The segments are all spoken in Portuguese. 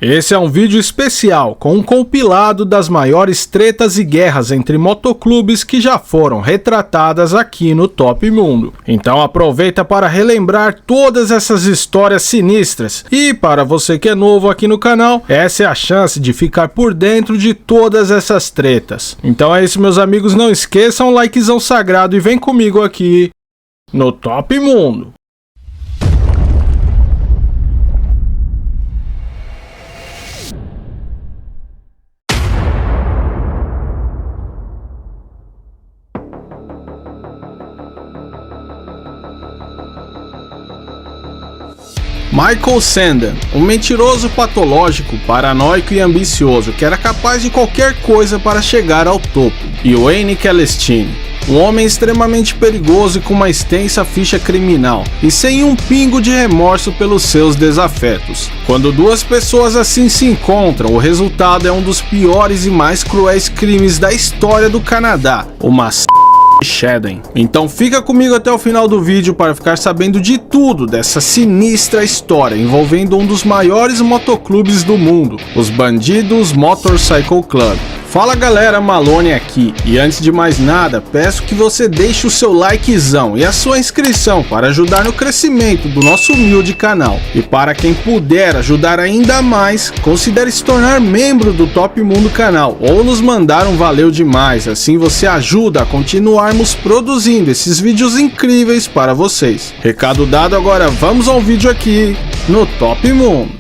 Esse é um vídeo especial com um compilado das maiores tretas e guerras entre motoclubes que já foram retratadas aqui no Top Mundo. Então aproveita para relembrar todas essas histórias sinistras. E para você que é novo aqui no canal, essa é a chance de ficar por dentro de todas essas tretas. Então é isso, meus amigos, não esqueçam o likezão sagrado e vem comigo aqui no Top Mundo. Michael Sandon, um mentiroso patológico, paranoico e ambicioso que era capaz de qualquer coisa para chegar ao topo. E Wayne Celestine, um homem extremamente perigoso e com uma extensa ficha criminal e sem um pingo de remorso pelos seus desafetos. Quando duas pessoas assim se encontram, o resultado é um dos piores e mais cruéis crimes da história do Canadá, uma shedding. Então fica comigo até o final do vídeo para ficar sabendo de tudo dessa sinistra história envolvendo um dos maiores motoclubes do mundo, os Bandidos Motorcycle Club. Fala galera, Malone aqui, e antes de mais nada, peço que você deixe o seu likezão e a sua inscrição para ajudar no crescimento do nosso humilde canal. E para quem puder ajudar ainda mais, considere se tornar membro do Top Mundo canal ou nos mandar um valeu demais, assim você ajuda a continuarmos produzindo esses vídeos incríveis para vocês. Recado dado, agora vamos ao vídeo aqui no Top Mundo.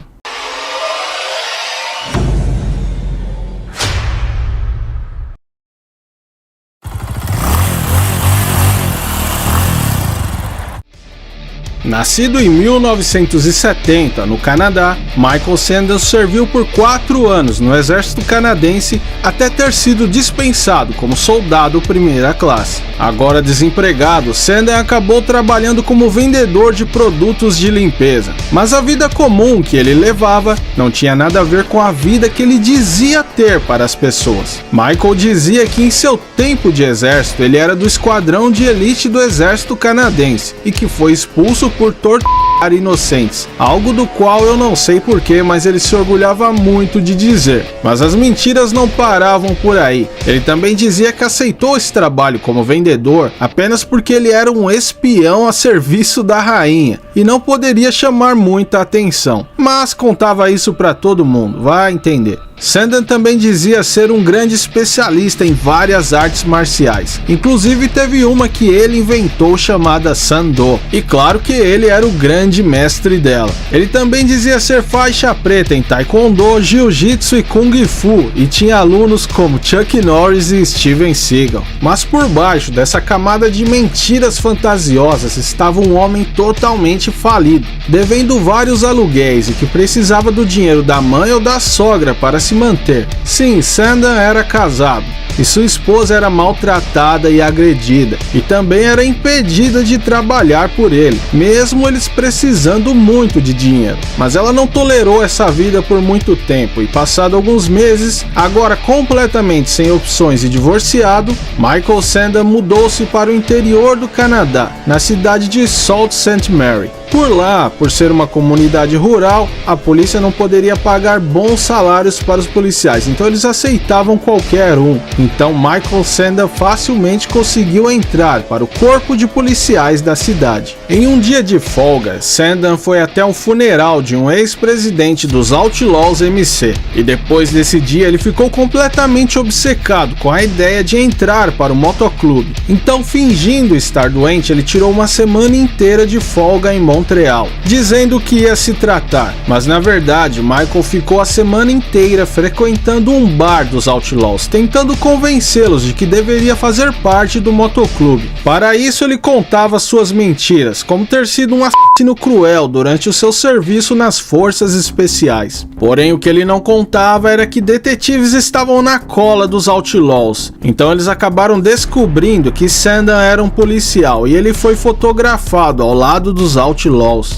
Nascido em 1970 no Canadá, Michael Sandon serviu por 4 anos no exército canadense até ter sido dispensado como soldado primeira classe. Agora desempregado, Sandon acabou trabalhando como vendedor de produtos de limpeza, mas a vida comum que ele levava não tinha nada a ver com a vida que ele dizia ter para as pessoas. Michael dizia que em seu tempo de exército ele era do esquadrão de elite do exército canadense e que foi expulso por torturar inocentes, algo do qual eu não sei porquê, mas ele se orgulhava muito de dizer. Mas as mentiras não paravam por aí. Ele também dizia que aceitou esse trabalho como vendedor apenas porque ele era um espião a serviço da rainha e não poderia chamar muita atenção, mas contava isso para todo mundo, vai entender. Sandon também dizia ser um grande especialista em várias artes marciais, inclusive teve uma que ele inventou chamada Sando, e claro que ele era o grande mestre dela. Ele também dizia ser faixa preta em Taekwondo, Jiu-Jitsu e Kung Fu, e tinha alunos como Chuck Norris e Steven Seagal. Mas por baixo dessa camada de mentiras fantasiosas estava um homem totalmente falido, devendo vários aluguéis e que precisava do dinheiro da mãe ou da sogra para se manter. Sim, Sandon era casado e sua esposa era maltratada e agredida, e também era impedida de trabalhar por ele, mesmo eles precisando muito de dinheiro. Mas ela não tolerou essa vida por muito tempo, e passado alguns meses, agora completamente sem opções e divorciado, Michael Sandon mudou-se para o interior do Canadá, na cidade de Sault Ste. Marie. Por lá, por ser uma comunidade rural, a polícia não poderia pagar bons salários para os policiais, então eles aceitavam qualquer um. Então Michael Sandon facilmente conseguiu entrar para o corpo de policiais da cidade. Em um dia de folga, Sandon foi até um funeral de um ex-presidente dos Outlaws MC, e depois desse dia ele ficou completamente obcecado com a ideia de entrar para o motoclube. Então, fingindo estar doente, ele tirou uma semana inteira de folga em Montreal, dizendo que ia se tratar, mas na verdade Michael ficou a semana inteira frequentando um bar dos Outlaws, tentando convencê-los de que deveria fazer parte do motoclube. Para isso ele contava suas mentiras, como ter sido um assassino cruel durante o seu serviço nas forças especiais. Porém o que ele não contava era que detetives estavam na cola dos Outlaws, então eles acabaram descobrindo que Sandon era um policial e ele foi fotografado ao lado dos Outlaws.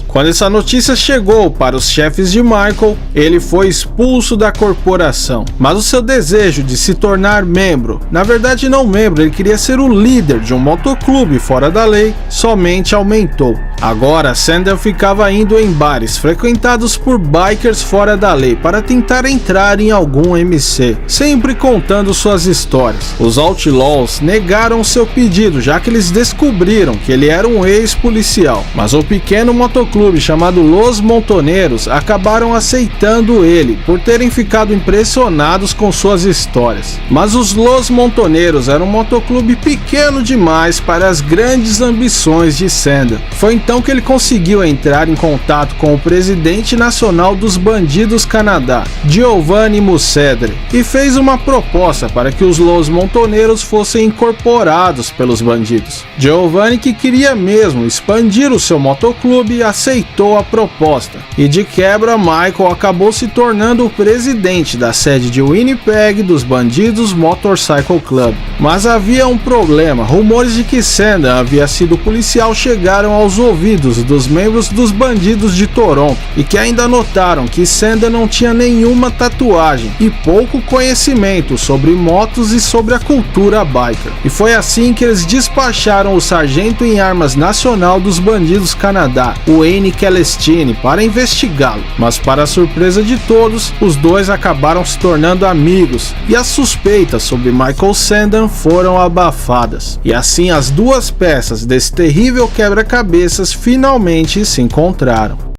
Quando essa notícia chegou para os chefes de Michael, ele foi expulso da corporação. Mas o seu desejo de se tornar membro, na verdade não membro, ele queria ser o líder de um motoclube fora da lei, somente aumentou. Agora, Sandel ficava indo em bares frequentados por bikers fora da lei para tentar entrar em algum MC, sempre contando suas histórias. Os Outlaws negaram seu pedido, já que eles descobriram que ele era um ex-policial, mas o pequeno motoclube chamado Los Montoneros acabaram aceitando ele, por terem ficado impressionados com suas histórias. Mas os Los Montoneros eram um motoclube pequeno demais para as grandes ambições de Sandel. Foi então que ele conseguiu entrar em contato com o presidente nacional dos bandidos Canadá, Giovanni Muscedre, e fez uma proposta para que os Los Montoneros fossem incorporados pelos bandidos. Giovanni, que queria mesmo expandir o seu motoclube, aceitou a proposta, e de quebra Michael acabou se tornando o presidente da sede de Winnipeg dos Bandidos Motorcycle Club. Mas havia um problema: rumores de que Sandel havia sido policial chegaram aos ouvidos dos membros dos Bandidos de Toronto, e que ainda notaram que Sandel não tinha nenhuma tatuagem e pouco conhecimento sobre motos e sobre a cultura biker. E foi assim que eles despacharam o sargento em armas nacional dos Bandidos Canadá, Wayne Celestine, para investigá-lo. Mas para a surpresa de todos, os dois acabaram se tornando amigos, e as suspeitas sobre Michael Sandel foram abafadas. E assim as duas peças desse terrível quebra-cabeças finalmente se encontraram.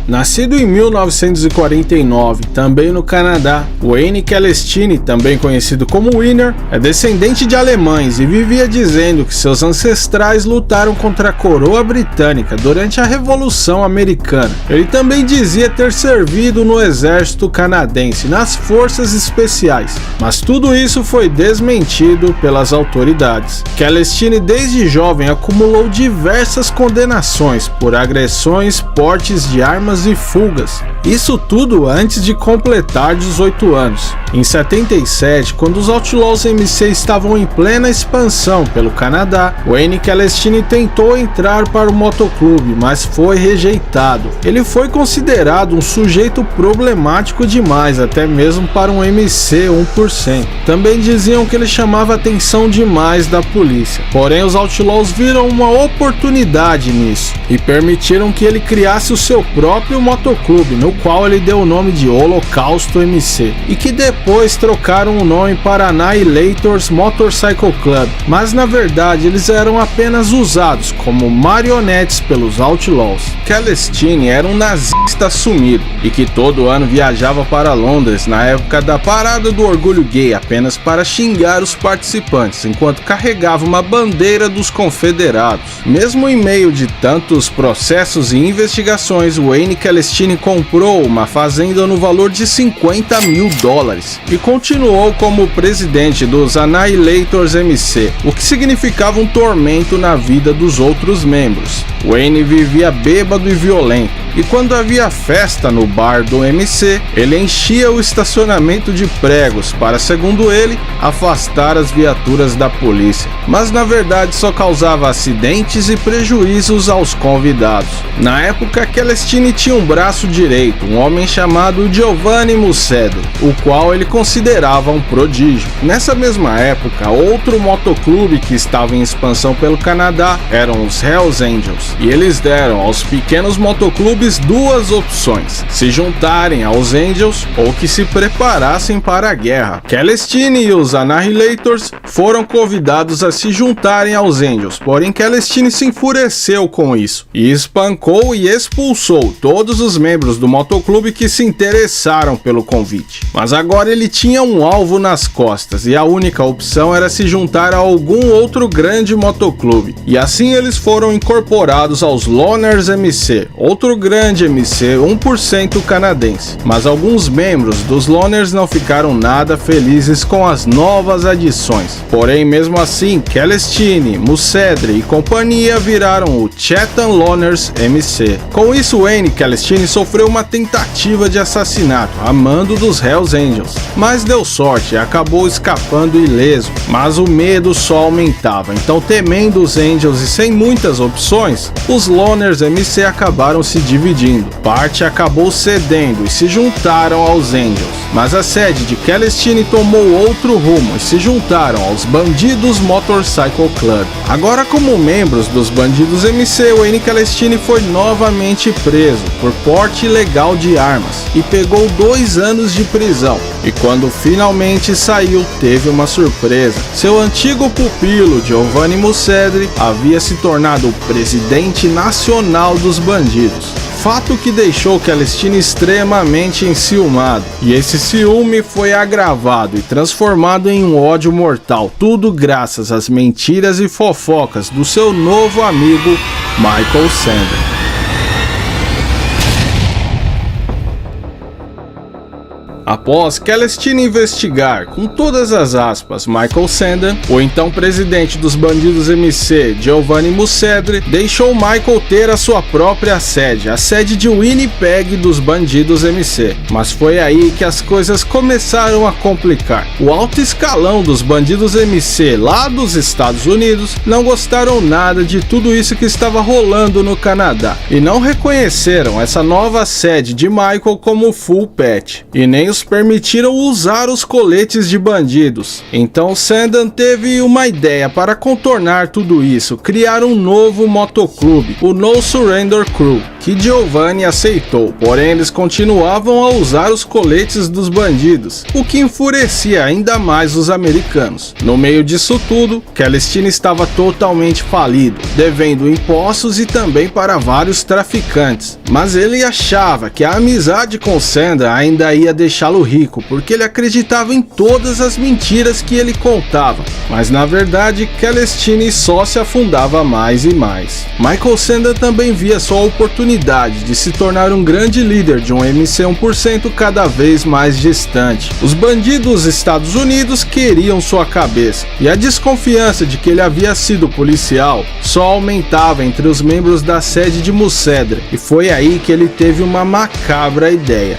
Nascido em 1949, também no Canadá, Wayne Celestine, também conhecido como Winner, é descendente de alemães e vivia dizendo que seus ancestrais lutaram contra a coroa britânica durante a Revolução Americana. Ele também dizia ter servido no exército canadense, nas forças especiais, mas tudo isso foi desmentido pelas autoridades. Celestine desde jovem acumulou diversas condenações por agressões, portes de armas e fugas. Isso tudo antes de completar 18 anos. Em 77, quando os Outlaws MC estavam em plena expansão pelo Canadá, Wayne Celestine tentou entrar para o motoclube, mas foi rejeitado. Ele foi considerado um sujeito problemático demais, até mesmo para um MC 1%. Também diziam que ele chamava atenção demais da polícia. Porém, os Outlaws viram uma oportunidade nisso e permitiram que ele criasse o seu próprio motoclube, no qual ele deu o nome de Holocausto MC, e que depois trocaram o nome para Annihilators Motorcycle Club, mas na verdade eles eram apenas usados como marionetes pelos Outlaws. Celestine era um nazista assumido e que todo ano viajava para Londres na época da Parada do Orgulho Gay apenas para xingar os participantes enquanto carregava uma bandeira dos confederados. Mesmo em meio de tantos processos e investigações, Wayne Celestine comprou uma fazenda no valor de $50 mil e continuou como presidente dos Annihilators MC, o que significava um tormento na vida dos outros membros. Wayne vivia bêbado e violento, e quando havia festa no bar do MC, ele enchia o estacionamento de pregos para, segundo ele, afastar as viaturas da polícia, mas na verdade só causava acidentes e prejuízos aos convidados. Na época, Celestine tinha um braço direito, um homem chamado Giovanni Muscedre, o qual ele considerava um prodígio. Nessa mesma época, outro motoclube que estava em expansão pelo Canadá eram os Hells Angels, e eles deram aos pequenos motoclubes duas opções: se juntarem aos Angels ou que se preparassem para a guerra. Celestine e os Annihilators foram convidados a se juntarem aos Angels, porém Celestine se enfureceu com isso e espancou e expulsou todos os membros do motoclube que se interessaram pelo convite. Mas agora ele tinha um alvo nas costas e a única opção era se juntar a algum outro grande motoclube. E assim eles foram incorporados aos Loners MC, outro grande MC 1% canadense. Mas alguns membros dos Loners não ficaram nada felizes com as novas adições. Porém, mesmo assim, Celestine, Muscedre e companhia viraram o Chatham Loners MC. Com isso, Wayne Celestine sofreu uma tentativa de assassinato a mando dos Hells Angels, mas deu sorte e acabou escapando ileso. Mas o medo só aumentava, então, temendo os Angels e sem muitas opções, os Loners MC acabaram se dividindo dividindo. Parte acabou cedendo e se juntaram aos Angels, mas a sede de Celestine tomou outro rumo e se juntaram aos Bandidos Motorcycle Club. Agora, como membros dos Bandidos MC, Wayne Celestine foi novamente preso por porte ilegal de armas e pegou 2 anos de prisão. E quando finalmente saiu, teve uma surpresa. Seu antigo pupilo, Giovanni Muscedri, havia se tornado o presidente nacional dos bandidos. Fato que deixou Celestine extremamente enciumado, e esse ciúme foi agravado e transformado em um ódio mortal, tudo graças às mentiras e fofocas do seu novo amigo Michael Sanders. Após Celestine investigar, com todas as aspas, Michael Sanders, o então presidente dos Bandidos MC, Giovanni Muscedri, deixou Michael ter a sua própria sede, a sede de Winnipeg dos Bandidos MC. Mas foi aí que as coisas começaram a complicar. O alto escalão dos Bandidos MC lá dos Estados Unidos não gostaram nada de tudo isso que estava rolando no Canadá e não reconheceram essa nova sede de Michael como full patch, e nem os permitiram usar os coletes de bandidos. Então Sandan teve uma ideia para contornar tudo isso, criar um novo motoclube, o No Surrender Crew, que Giovanni aceitou, porém eles continuavam a usar os coletes dos bandidos, o que enfurecia ainda mais os americanos. No meio disso tudo, Celestine estava totalmente falido, devendo impostos e também para vários traficantes, mas ele achava que a amizade com Sandan ainda ia deixá-lo rico, porque ele acreditava em todas as mentiras que ele contava, mas na verdade Celestine só se afundava mais e mais. Michael Sandan também via sua oportunidade de se tornar um grande líder de um MC 1% cada vez mais distante. Os bandidos dos Estados Unidos queriam sua cabeça, e a desconfiança de que ele havia sido policial só aumentava entre os membros da sede de Muscedri, e foi aí que ele teve uma macabra ideia: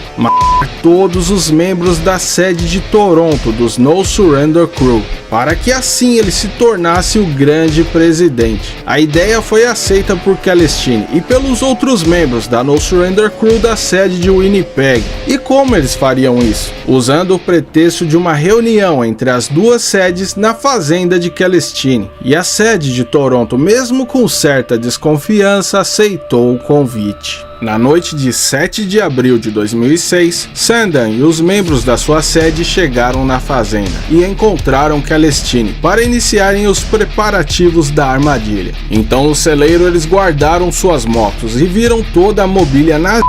todos os membros da sede de Toronto dos No Surrender Crew, para que assim ele se tornasse o grande presidente. A ideia foi aceita por Celestine e pelos outros membros da No Surrender Crew da sede de Winnipeg. E como eles fariam isso? Usando o pretexto de uma reunião entre as duas sedes na fazenda de Celestine. E a sede de Toronto, mesmo com certa desconfiança, aceitou o convite. Na noite de 7 de abril de 2006, Sandan e os membros da sua sede chegaram na fazenda e encontraram Celestine para iniciarem os preparativos da armadilha. Então no celeiro eles guardaram suas motos e viram toda a mobília na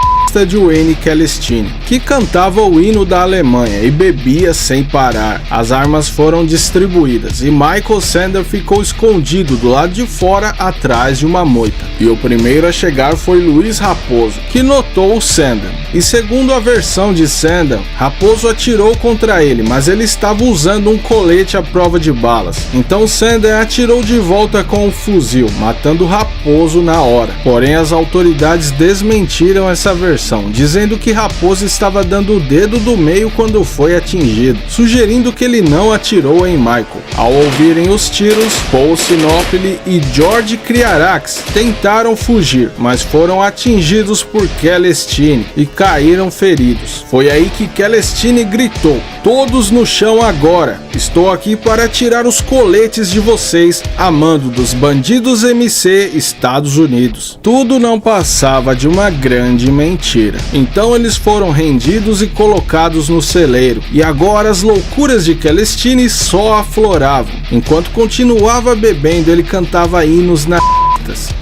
de Wayne Celestine, que cantava o hino da Alemanha e bebia sem parar. As armas foram distribuídas e Michael Sanders ficou escondido do lado de fora atrás de uma moita. E o primeiro a chegar foi Luiz Raposo, que notou o Sanders. E segundo a versão de Sanders, Raposo atirou contra ele, mas ele estava usando um colete à prova de balas. Então Sanders atirou de volta com um fuzil, matando Raposo na hora. Porém as autoridades desmentiram essa versão, dizendo que Raposo estava dando o dedo do meio quando foi atingido, sugerindo que ele não atirou em Michael. Ao ouvirem os tiros, Paul Sinopoli e George Criarax tentaram fugir, mas foram atingidos por Celestine e caíram feridos. Foi aí que Celestine gritou: "Todos no chão agora! Estou aqui para tirar os coletes de vocês a mando dos Bandidos MC Estados Unidos." Tudo não passava de uma grande mentira. Então eles foram rendidos e colocados no celeiro, e agora as loucuras de Celestine só afloravam. Enquanto continuava bebendo, ele cantava hinos na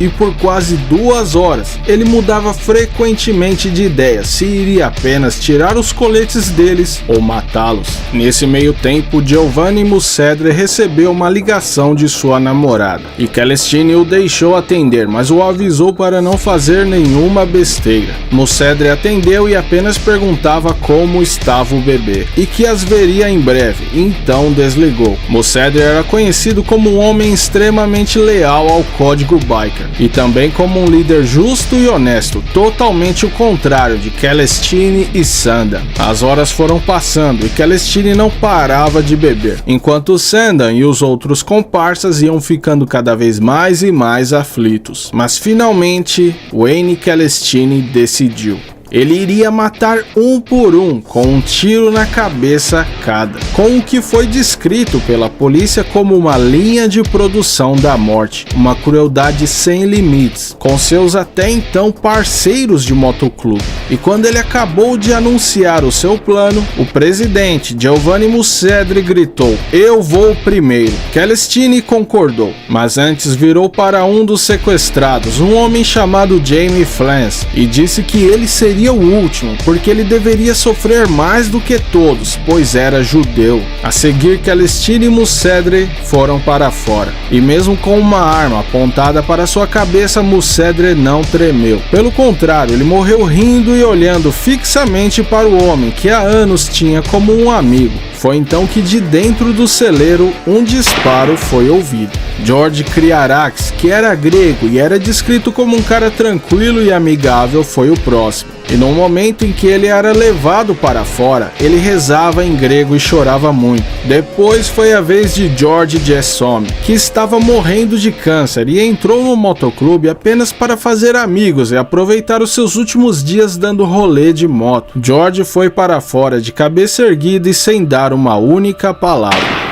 e por quase 2 horas ele mudava frequentemente de ideia se iria apenas tirar os coletes deles ou matá-los. Nesse meio tempo, Giovanni Muscedri recebeu uma ligação de sua namorada e Celestine o deixou atender, mas o avisou para não fazer nenhuma besteira. Muscedri atendeu e apenas perguntava como estava o bebê e que as veria em breve, então desligou. Muscedri era conhecido como um homem extremamente leal ao código básico biker, e também como um líder justo e honesto, totalmente o contrário de Celestine e Sandan. As horas foram passando e Celestine não parava de beber, enquanto Sandan e os outros comparsas iam ficando cada vez mais e mais aflitos. Mas finalmente, Wayne Celestine decidiu. Ele iria matar um por um, com um tiro na cabeça cada, com o que foi descrito pela polícia como uma linha de produção da morte, uma crueldade sem limites, com seus até então parceiros de motoclube. E quando ele acabou de anunciar o seu plano, o presidente Giovanni Muscedri gritou: "Eu vou primeiro." Celestine concordou, mas antes virou para um dos sequestrados, um homem chamado Jamie Flans, e disse que ele seria o último, porque ele deveria sofrer mais do que todos, pois era judeu. A seguir, Celestine e Muscedri foram para fora, e mesmo com uma arma apontada para sua cabeça, Muscedri não tremeu. Pelo contrário, ele morreu rindo e olhando fixamente para o homem que há anos tinha como um amigo. Foi então que de dentro do celeiro um disparo foi ouvido. George Kriarax, que era grego e era descrito como um cara tranquilo e amigável, foi o próximo. E no momento em que ele era levado para fora, ele rezava em grego e chorava muito. Depois foi a vez de George Jessome, que estava morrendo de câncer e entrou no motoclube apenas para fazer amigos e aproveitar os seus últimos dias dando rolê de moto. George foi para fora de cabeça erguida e sem dar uma única palavra.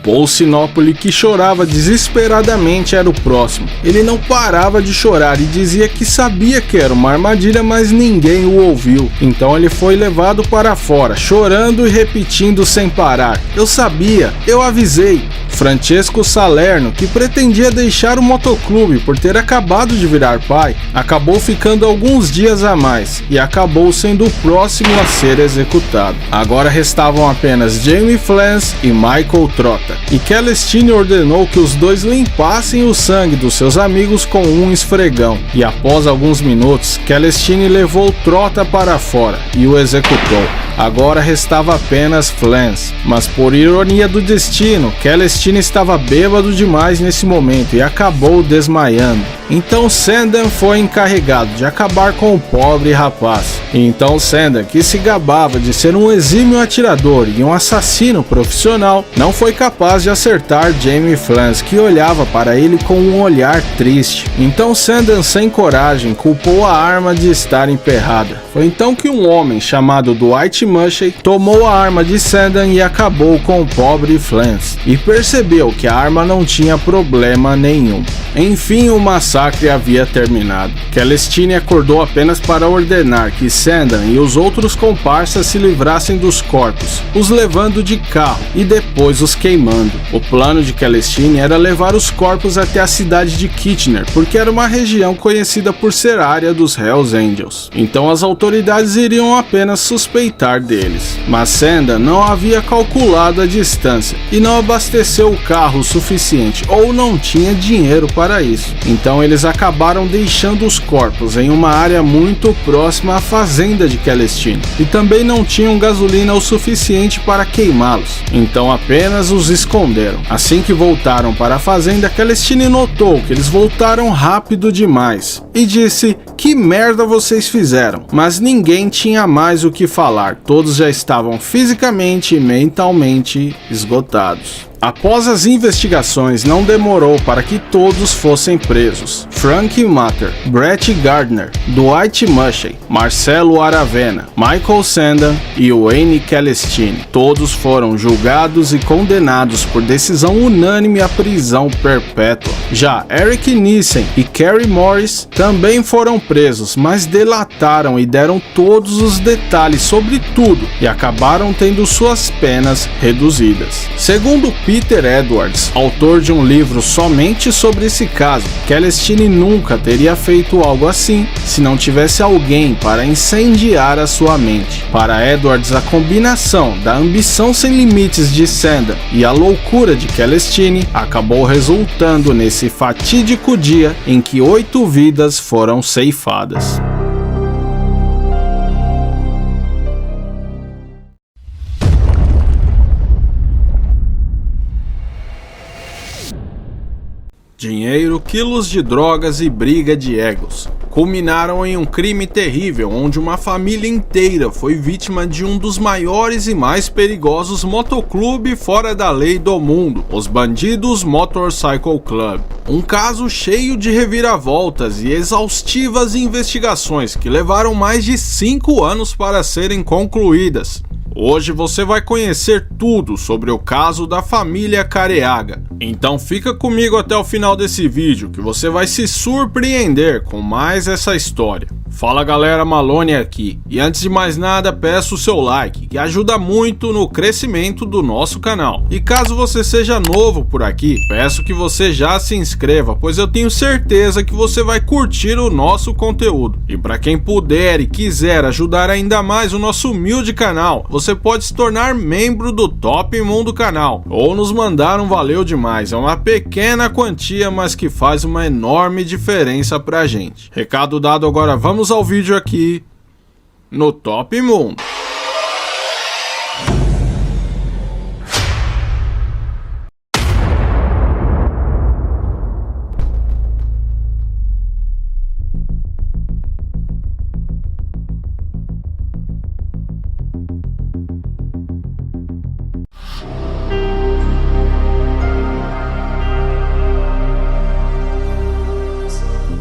Paul Sinopoli, que chorava desesperadamente, era o próximo. Ele não parava de chorar e dizia que sabia que era uma armadilha, mas ninguém o ouviu. Então ele foi levado para fora, chorando e repetindo sem parar: "Eu sabia, eu avisei." Francesco Salerno, que pretendia deixar o motoclube por ter acabado de virar pai, acabou ficando alguns dias a mais e acabou sendo o próximo a ser executado. Agora restavam apenas Jamie Flans e Michael Trota, e Celestine ordenou que os dois limpassem o sangue dos seus amigos com um esfregão, e após alguns minutos, Celestine levou Trota para fora e o executou. Agora restava apenas Flans, mas por ironia do destino, Celestine estava bêbado demais nesse momento e acabou desmaiando. Então Sandan foi encarregado de acabar com o pobre rapaz. E então Sandan, que se gabava de ser um exímio atirador e um assassino profissional, não foi capaz de acertar Jamie Flans, que olhava para ele com um olhar triste. Então Sandan, sem coragem, culpou a arma de estar emperrada. Foi então que um homem chamado Dwight Mushay tomou a arma de Sandan e acabou com o pobre Flans, e percebeu que a arma não tinha problema nenhum. Enfim, o massacre havia terminado. Celestine acordou apenas para ordenar que Sandan e os outros comparsas se livrassem dos corpos, os levando de carro e depois os queimando. O plano de Celestine era levar os corpos até a cidade de Kitchener, porque era uma região conhecida por ser área dos Hells Angels. Então as autoridades iriam apenas suspeitar deles. Mas Sandan não havia calculado a distância e não abasteceu o carro o suficiente, ou não tinha dinheiro para isso. Então eles acabaram deixando os corpos em uma área muito próxima à fazenda de Celestine, e também não tinham gasolina o suficiente para queimá-los, então apenas os esconderam. Assim que voltaram para a fazenda, Celestine notou que eles voltaram rápido demais e disse: "Que merda vocês fizeram?" Mas ninguém tinha mais o que falar, todos já estavam fisicamente e mentalmente esgotados. Após as investigações, não demorou para que todos fossem presos. Frank Matter, Brett Gardner, Dwight Mushay, Marcelo Aravena, Michael Sandan e Wayne Celestine. Todos foram julgados e condenados por decisão unânime à prisão perpétua. Já Eric Nissen e Kerry Morris também foram presos, mas delataram e deram todos os detalhes sobre tudo e acabaram tendo suas penas reduzidas. Segundo Peter Edwards, autor de um livro somente sobre esse caso, Celestine nunca teria feito algo assim se não tivesse alguém para incendiar a sua mente. Para Edwards, a combinação da ambição sem limites de Sandan e a loucura de Celestine acabou resultando nesse fatídico dia em que 8 vidas foram ceifadas. Dinheiro, quilos de drogas e briga de egos culminaram em um crime terrível onde uma família inteira foi vítima de um dos maiores e mais perigosos motoclube fora da lei do mundo, os Bandidos Motorcycle Club. Um caso cheio de reviravoltas e exaustivas investigações que levaram mais de 5 anos para serem concluídas. Hoje você vai conhecer tudo sobre o caso da família Careaga. Então fica comigo até o final desse vídeo que você vai se surpreender com mais essa história. Fala galera, Malone aqui. E antes de mais nada, peço o seu like, que ajuda muito no crescimento do nosso canal. E caso você seja novo por aqui, peço que você já se inscreva, pois eu tenho certeza que você vai curtir o nosso conteúdo. E para quem puder e quiser ajudar ainda mais o nosso humilde canal, você pode se tornar membro do Top Mundo canal, ou nos mandar um valeu demais. É uma pequena quantia, mas que faz uma enorme diferença pra gente. Recado dado, agora vamos ao vídeo aqui no Top Mundo.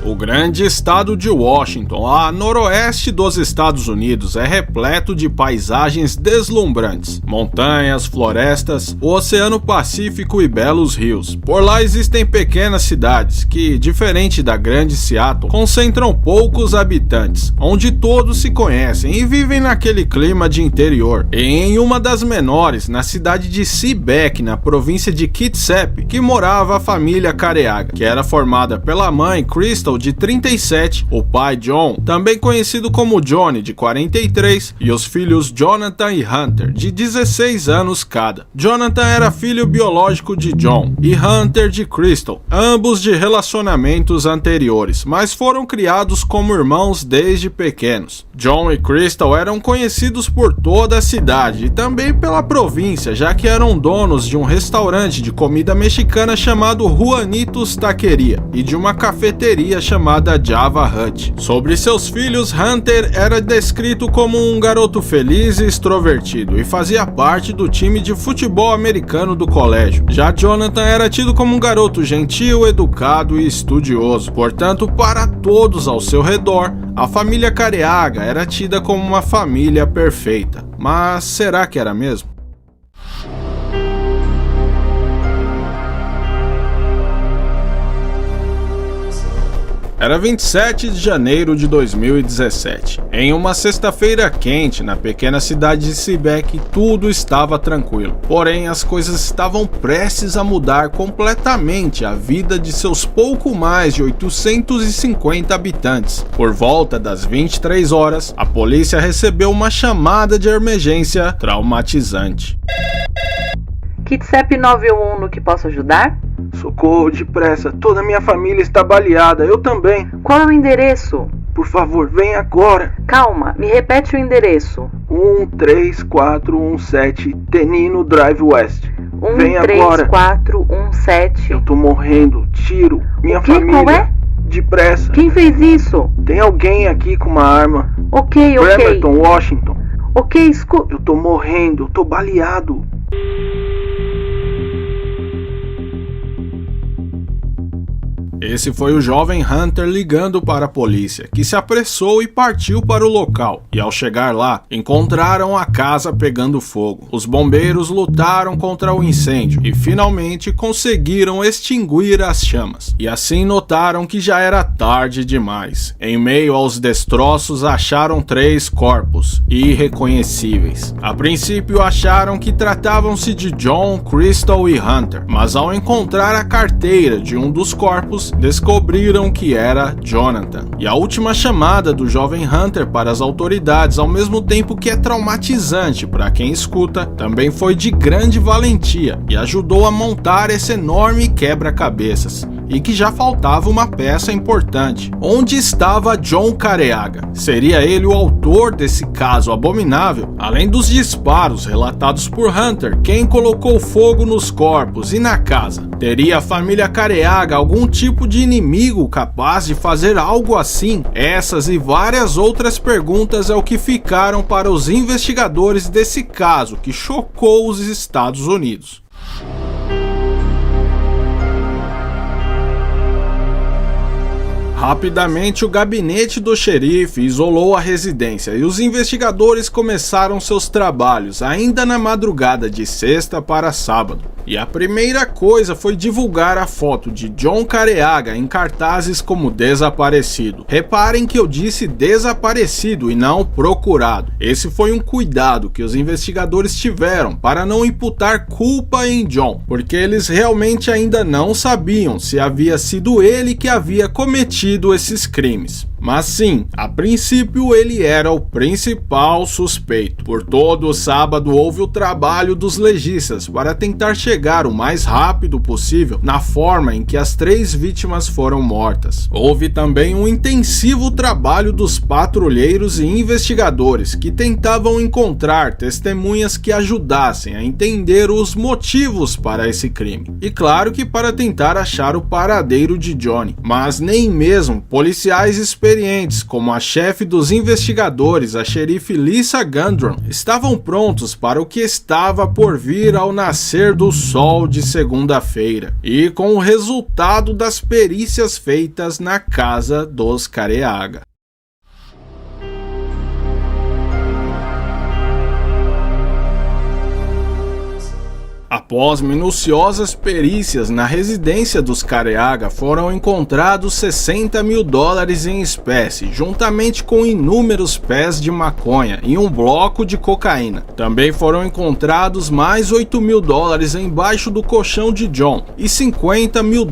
O grande estado de Washington, a noroeste dos Estados Unidos, é repleto de paisagens deslumbrantes, montanhas, florestas, o Oceano Pacífico e belos rios. Por lá existem pequenas cidades que, diferente da grande Seattle, concentram poucos habitantes, onde todos se conhecem e vivem naquele clima de interior. E em uma das menores, na cidade de Seabeck, na província de Kitsap, que morava a família Careaga, que era formada pela mãe Crystal, de 37, o pai John, também conhecido como Johnny, de 43, e os filhos Jonathan e Hunter, de 16 anos cada. Jonathan era filho biológico de John e Hunter de Crystal, ambos de relacionamentos anteriores, mas foram criados como irmãos desde pequenos. John e Crystal eram conhecidos por toda a cidade e também pela província, já que eram donos de um restaurante de comida mexicana chamado Juanitos Taqueria e de uma cafeteria chamada Java Hut. Sobre seus filhos, Hunter era descrito como um garoto feliz e extrovertido e fazia parte do time de futebol americano do colégio. Já Jonathan era tido como um garoto gentil, educado e estudioso. Portanto, para todos ao seu redor, a família Careaga era tida como uma família perfeita. Mas será que era mesmo? Era 27 de janeiro de 2017. Em uma sexta-feira quente, na pequena cidade de Seabeck, tudo estava tranquilo. Porém, as coisas estavam prestes a mudar completamente a vida de seus pouco mais de 850 habitantes. Por volta das 23 horas, a polícia recebeu uma chamada de emergência traumatizante. Kitsap 911, no que posso ajudar? Socorro, depressa. Toda a minha família está baleada. Eu também. Qual é o endereço? Por favor, vem agora. Calma, me repete o endereço. 13417 Tenino Drive West. Vem agora. 13417. Eu tô morrendo. Tiro. Minha família. Qual é? Depressa. Quem fez isso? Tem alguém aqui com uma arma. Ok. Bremerton, Washington. Ok, escuta. Eu tô morrendo. Eu tô baleado. Esse foi o jovem Hunter ligando para a polícia, que se apressou e partiu para o local. E ao chegar lá, encontraram a casa pegando fogo. Os bombeiros lutaram contra o incêndio e finalmente conseguiram extinguir as chamas. E assim notaram que já era tarde demais. Em meio aos destroços, acharam 3 corpos irreconhecíveis. A princípio acharam que tratavam-se de John, Crystal e Hunter, mas ao encontrar a carteira de um dos corpos, descobriram que era Jonathan. E a última chamada do jovem Hunter para as autoridades, ao mesmo tempo que é traumatizante para quem escuta, também foi de grande valentia e ajudou a montar esse enorme quebra-cabeças. e que já faltava uma peça importante. Onde estava John Careaga? Seria ele o autor desse caso abominável? Além dos disparos relatados por Hunter, quem colocou fogo nos corpos e na casa? Teria a família Careaga algum tipo de inimigo capaz de fazer algo assim? Essas e várias outras perguntas é o que ficaram para os investigadores desse caso que chocou os Estados Unidos. Rapidamente, o gabinete do xerife isolou a residência e os investigadores começaram seus trabalhos ainda na madrugada de sexta para sábado. E a primeira coisa foi divulgar a foto de John Careaga em cartazes como desaparecido. Reparem que eu disse desaparecido e não procurado. Esse foi um cuidado que os investigadores tiveram para não imputar culpa em John, porque eles realmente ainda não sabiam se havia sido ele que havia cometido esses crimes. Mas sim, a princípio ele era o principal suspeito. Por todo o sábado houve o trabalho dos legistas para tentar chegar o mais rápido possível na forma em que as 3 vítimas foram mortas. Houve também um intensivo trabalho dos patrulheiros e investigadores que tentavam encontrar testemunhas que ajudassem a entender os motivos para esse crime. E claro que para tentar achar o paradeiro de Johnny. Mas nem mesmo policiais experientes como a chefe dos investigadores, a xerife Lisa Gundrum, estavam prontos para o que estava por vir ao nascer do sol de segunda-feira, e com o resultado das perícias feitas na casa dos Careaga. Após minuciosas perícias na residência dos Careaga, foram encontrados $60 mil em espécie, juntamente com inúmeros pés de maconha e um bloco de cocaína. Também foram encontrados mais $8 mil embaixo do colchão de John e $50 mil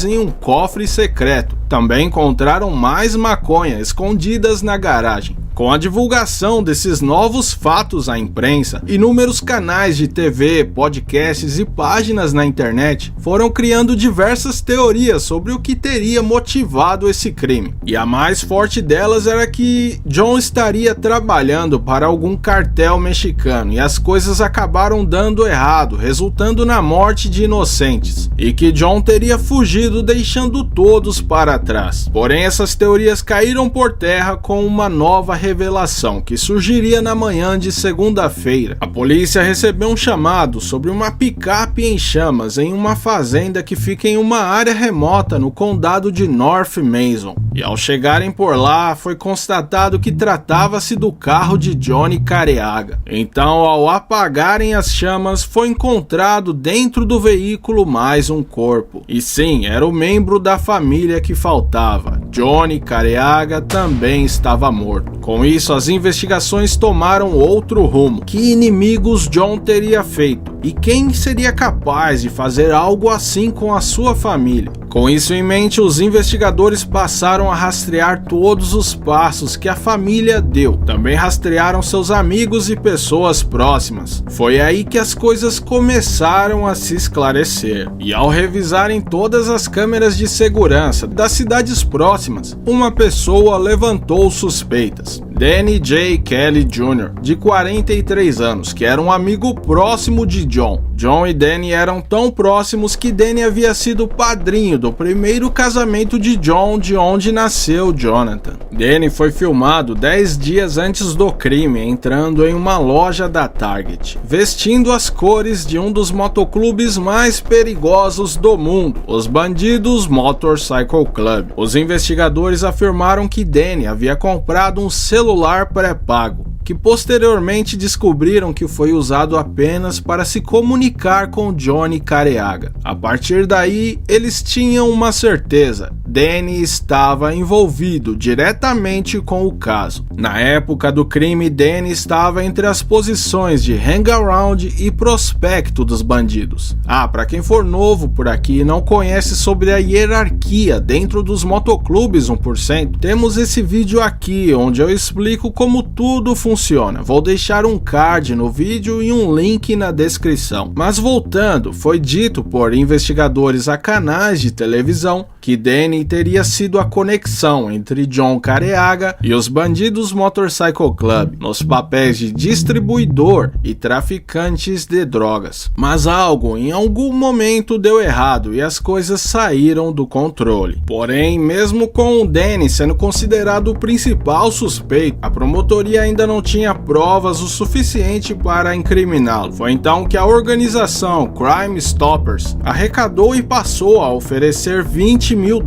em um cofre secreto. Também encontraram mais maconha escondidas na garagem. Com a divulgação desses novos fatos à imprensa, inúmeros canais de TV, podcasts e páginas na internet foram criando diversas teorias sobre o que teria motivado esse crime. E a mais forte delas era que John estaria trabalhando para algum cartel mexicano e as coisas acabaram dando errado, resultando na morte de inocentes, e que John teria fugido deixando todos para trás. Porém, essas teorias caíram por terra com uma nova revelação que surgiria na manhã de segunda-feira. A polícia recebeu um chamado sobre uma picape em chamas em uma fazenda que fica em uma área remota no condado de North Mason. E ao chegarem por lá, foi constatado que tratava-se do carro de Johnny Careaga. Então, ao apagarem as chamas, foi encontrado dentro do veículo mais um corpo. E sim, era o membro da família que faltava. Johnny Careaga também estava morto. Com isso, as investigações tomaram outro rumo. Que inimigos John teria feito? E quem seria capaz de fazer algo assim com a sua família? Com isso em mente, os investigadores passaram a rastrear todos os passos que a família deu. Também rastrearam seus amigos e pessoas próximas. Foi aí que as coisas começaram a se esclarecer. E ao revisarem todas as câmeras de segurança das cidades próximas, uma pessoa levantou suspeitas. Danny J. Kelly Jr., de 43 anos, que era um amigo próximo de John. John e Danny eram tão próximos que Danny havia sido padrinho do primeiro casamento de John, de onde nasceu Jonathan. Danny foi filmado 10 dias antes do crime, entrando em uma loja da Target, vestindo as cores de um dos motoclubes mais perigosos do mundo, os Bandidos Motorcycle Club. Os investigadores afirmaram que Danny havia comprado um celular pré-pago, que posteriormente descobriram que foi usado apenas para se comunicar com Johnny Careaga. A partir daí, eles tinham uma certeza: Danny estava envolvido diretamente com o caso. Na época do crime, Danny estava entre as posições de hangaround e prospecto dos bandidos. Para quem for novo por aqui e não conhece sobre a hierarquia dentro dos motoclubes 1%, temos esse vídeo aqui onde eu explico como tudo funciona funciona. Vou deixar um card no vídeo e um link na descrição. Mas voltando, foi dito por investigadores a canais de televisão que Danny teria sido a conexão entre John Careaga e os bandidos Motorcycle Club, nos papéis de distribuidor e traficantes de drogas. Mas algo em algum momento deu errado e as coisas saíram do controle. Porém, mesmo com o Danny sendo considerado o principal suspeito, a promotoria ainda não tinha provas o suficiente para incriminá-lo. Foi então que a organização Crime Stoppers arrecadou e passou a oferecer $20 mil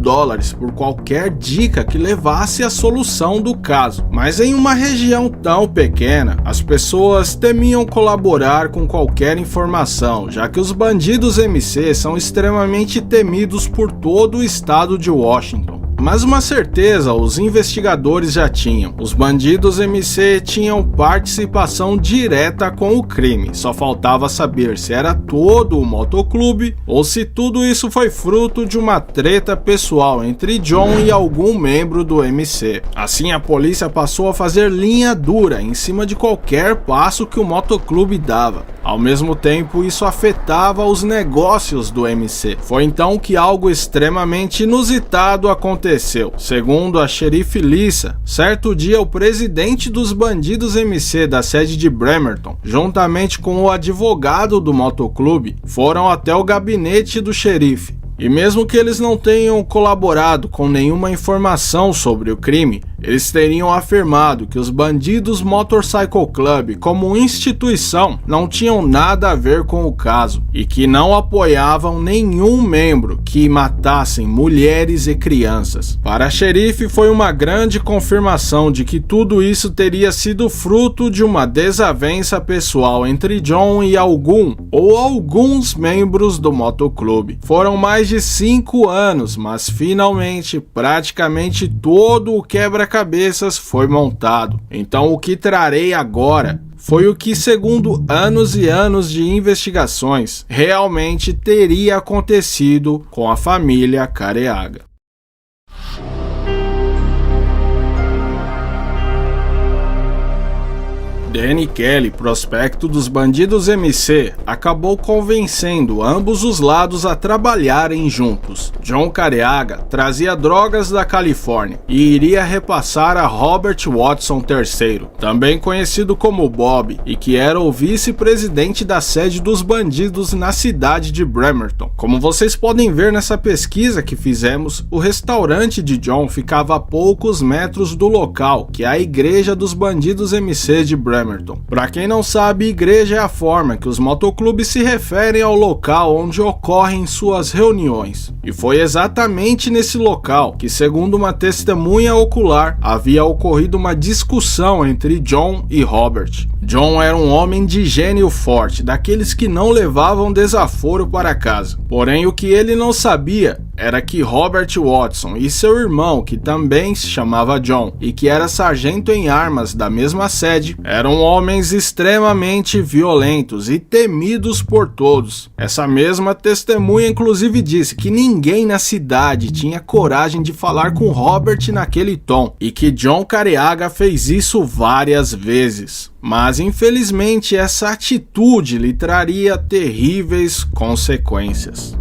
por qualquer dica que levasse à solução do caso. Mas em uma região tão pequena, as pessoas temiam colaborar com qualquer informação, já que os bandidos MC são extremamente temidos por todo o estado de Washington. Mas uma certeza os investigadores já tinham: os bandidos MC tinham participação direta com o crime, só faltava saber se era todo o motoclube ou se tudo isso foi fruto de uma treta pessoal entre John e algum membro do MC. Assim, a polícia passou a fazer linha dura em cima de qualquer passo que o motoclube dava. Ao mesmo tempo, isso afetava os negócios do MC. Foi então que algo extremamente inusitado aconteceu. Segundo a xerife Lisa, certo dia o presidente dos bandidos MC da sede de Bremerton, juntamente com o advogado do motoclube, foram até o gabinete do xerife. E mesmo que eles não tenham colaborado com nenhuma informação sobre o crime, eles teriam afirmado que os bandidos Motorcycle Club, como instituição, não tinham nada a ver com o caso e que não apoiavam nenhum membro que matassem mulheres e crianças. Para a xerife, foi uma grande confirmação de que tudo isso teria sido fruto de uma desavença pessoal entre John e algum ou alguns membros do motoclube. Foram mais de 5 anos, mas finalmente praticamente todo o quebra-cabeças foi montado. Então o que trarei agora foi o que, segundo anos e anos de investigações, realmente teria acontecido com a família Careaga. Danny Kelly, prospecto dos bandidos MC, acabou convencendo ambos os lados a trabalharem juntos. John Careaga trazia drogas da Califórnia e iria repassar a Robert Watson III, também conhecido como Bob, e que era o vice-presidente da sede dos bandidos na cidade de Bremerton. Como vocês podem ver nessa pesquisa que fizemos, o restaurante de John ficava a poucos metros do local, que é a igreja dos bandidos MC de Bremerton. Para quem não sabe, igreja é a forma que os motoclubes se referem ao local onde ocorrem suas reuniões. E foi exatamente nesse local que, segundo uma testemunha ocular, havia ocorrido uma discussão entre John e Robert. John era um homem de gênio forte, daqueles que não levavam desaforo para casa. Porém, o que ele não sabia era que Robert Watson e seu irmão, que também se chamava John e que era sargento em armas da mesma sede, eram homens extremamente violentos e temidos por todos. Essa mesma testemunha inclusive disse que ninguém na cidade tinha coragem de falar com Robert naquele tom e que John Careaga fez isso várias vezes. Mas infelizmente essa atitude lhe traria terríveis consequências.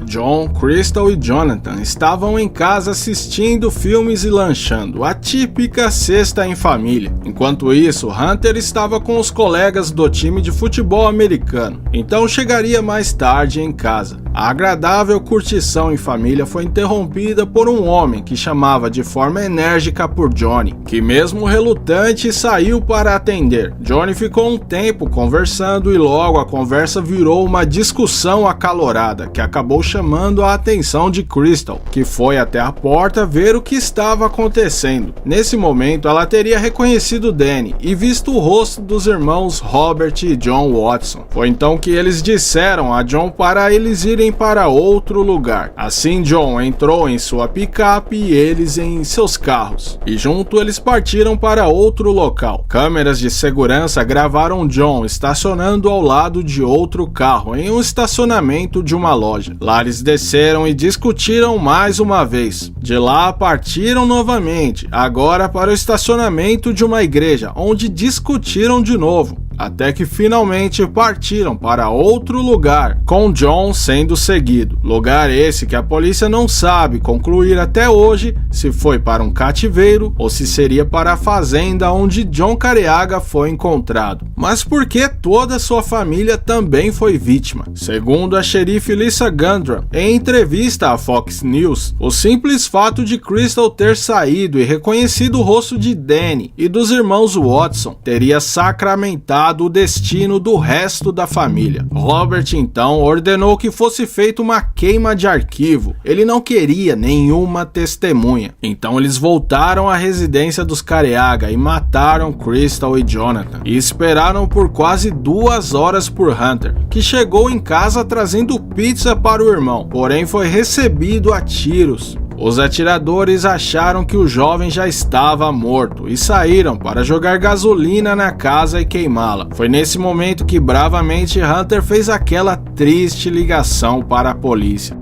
John, Crystal e Jonathan estavam em casa assistindo filmes e lanchando, a típica sexta em família. Enquanto isso, Hunter estava com os colegas do time de futebol americano, então chegaria mais tarde em casa. A agradável curtição em família foi interrompida por um homem que chamava de forma enérgica por Johnny, que mesmo relutante saiu para atender. Johnny ficou um tempo conversando e logo a conversa virou uma discussão acalorada, que acabou chamando a atenção de Crystal, que foi até a porta ver o que estava acontecendo. Nesse momento, ela teria reconhecido Danny e visto o rosto dos irmãos Robert e John Watson. Foi então que eles disseram a John para eles irem irem para outro lugar. Assim, John entrou em sua picape e eles em seus carros, e junto eles partiram para outro local. Câmeras de segurança gravaram John estacionando ao lado de outro carro em um estacionamento de uma loja. Lá eles desceram e discutiram mais uma vez. De lá partiram novamente, agora para o estacionamento de uma igreja, onde discutiram de novo, até que finalmente partiram para outro lugar, com John sendo seguido. Lugar esse que a polícia não sabe concluir até hoje se foi para um cativeiro ou se seria para a fazenda onde John Careaga foi encontrado. Mas por que toda sua família também foi vítima? Segundo a xerife Lisa Gundram, em entrevista à Fox News, o simples fato de Crystal ter saído e reconhecido o rosto de Danny e dos irmãos Watson teria sacramentado o destino do resto da família. Robert então ordenou que fosse feita uma queima de arquivo. Ele não queria nenhuma testemunha. Então eles voltaram à residência dos Careaga e mataram Crystal e Jonathan, e esperaram por quase 2 horas por Hunter, que chegou em casa trazendo pizza para o irmão, porém foi recebido a tiros. Os atiradores acharam que o jovem já estava morto e saíram para jogar gasolina na casa e queimá-la. Foi nesse momento que bravamente Hunter fez aquela triste ligação para a polícia.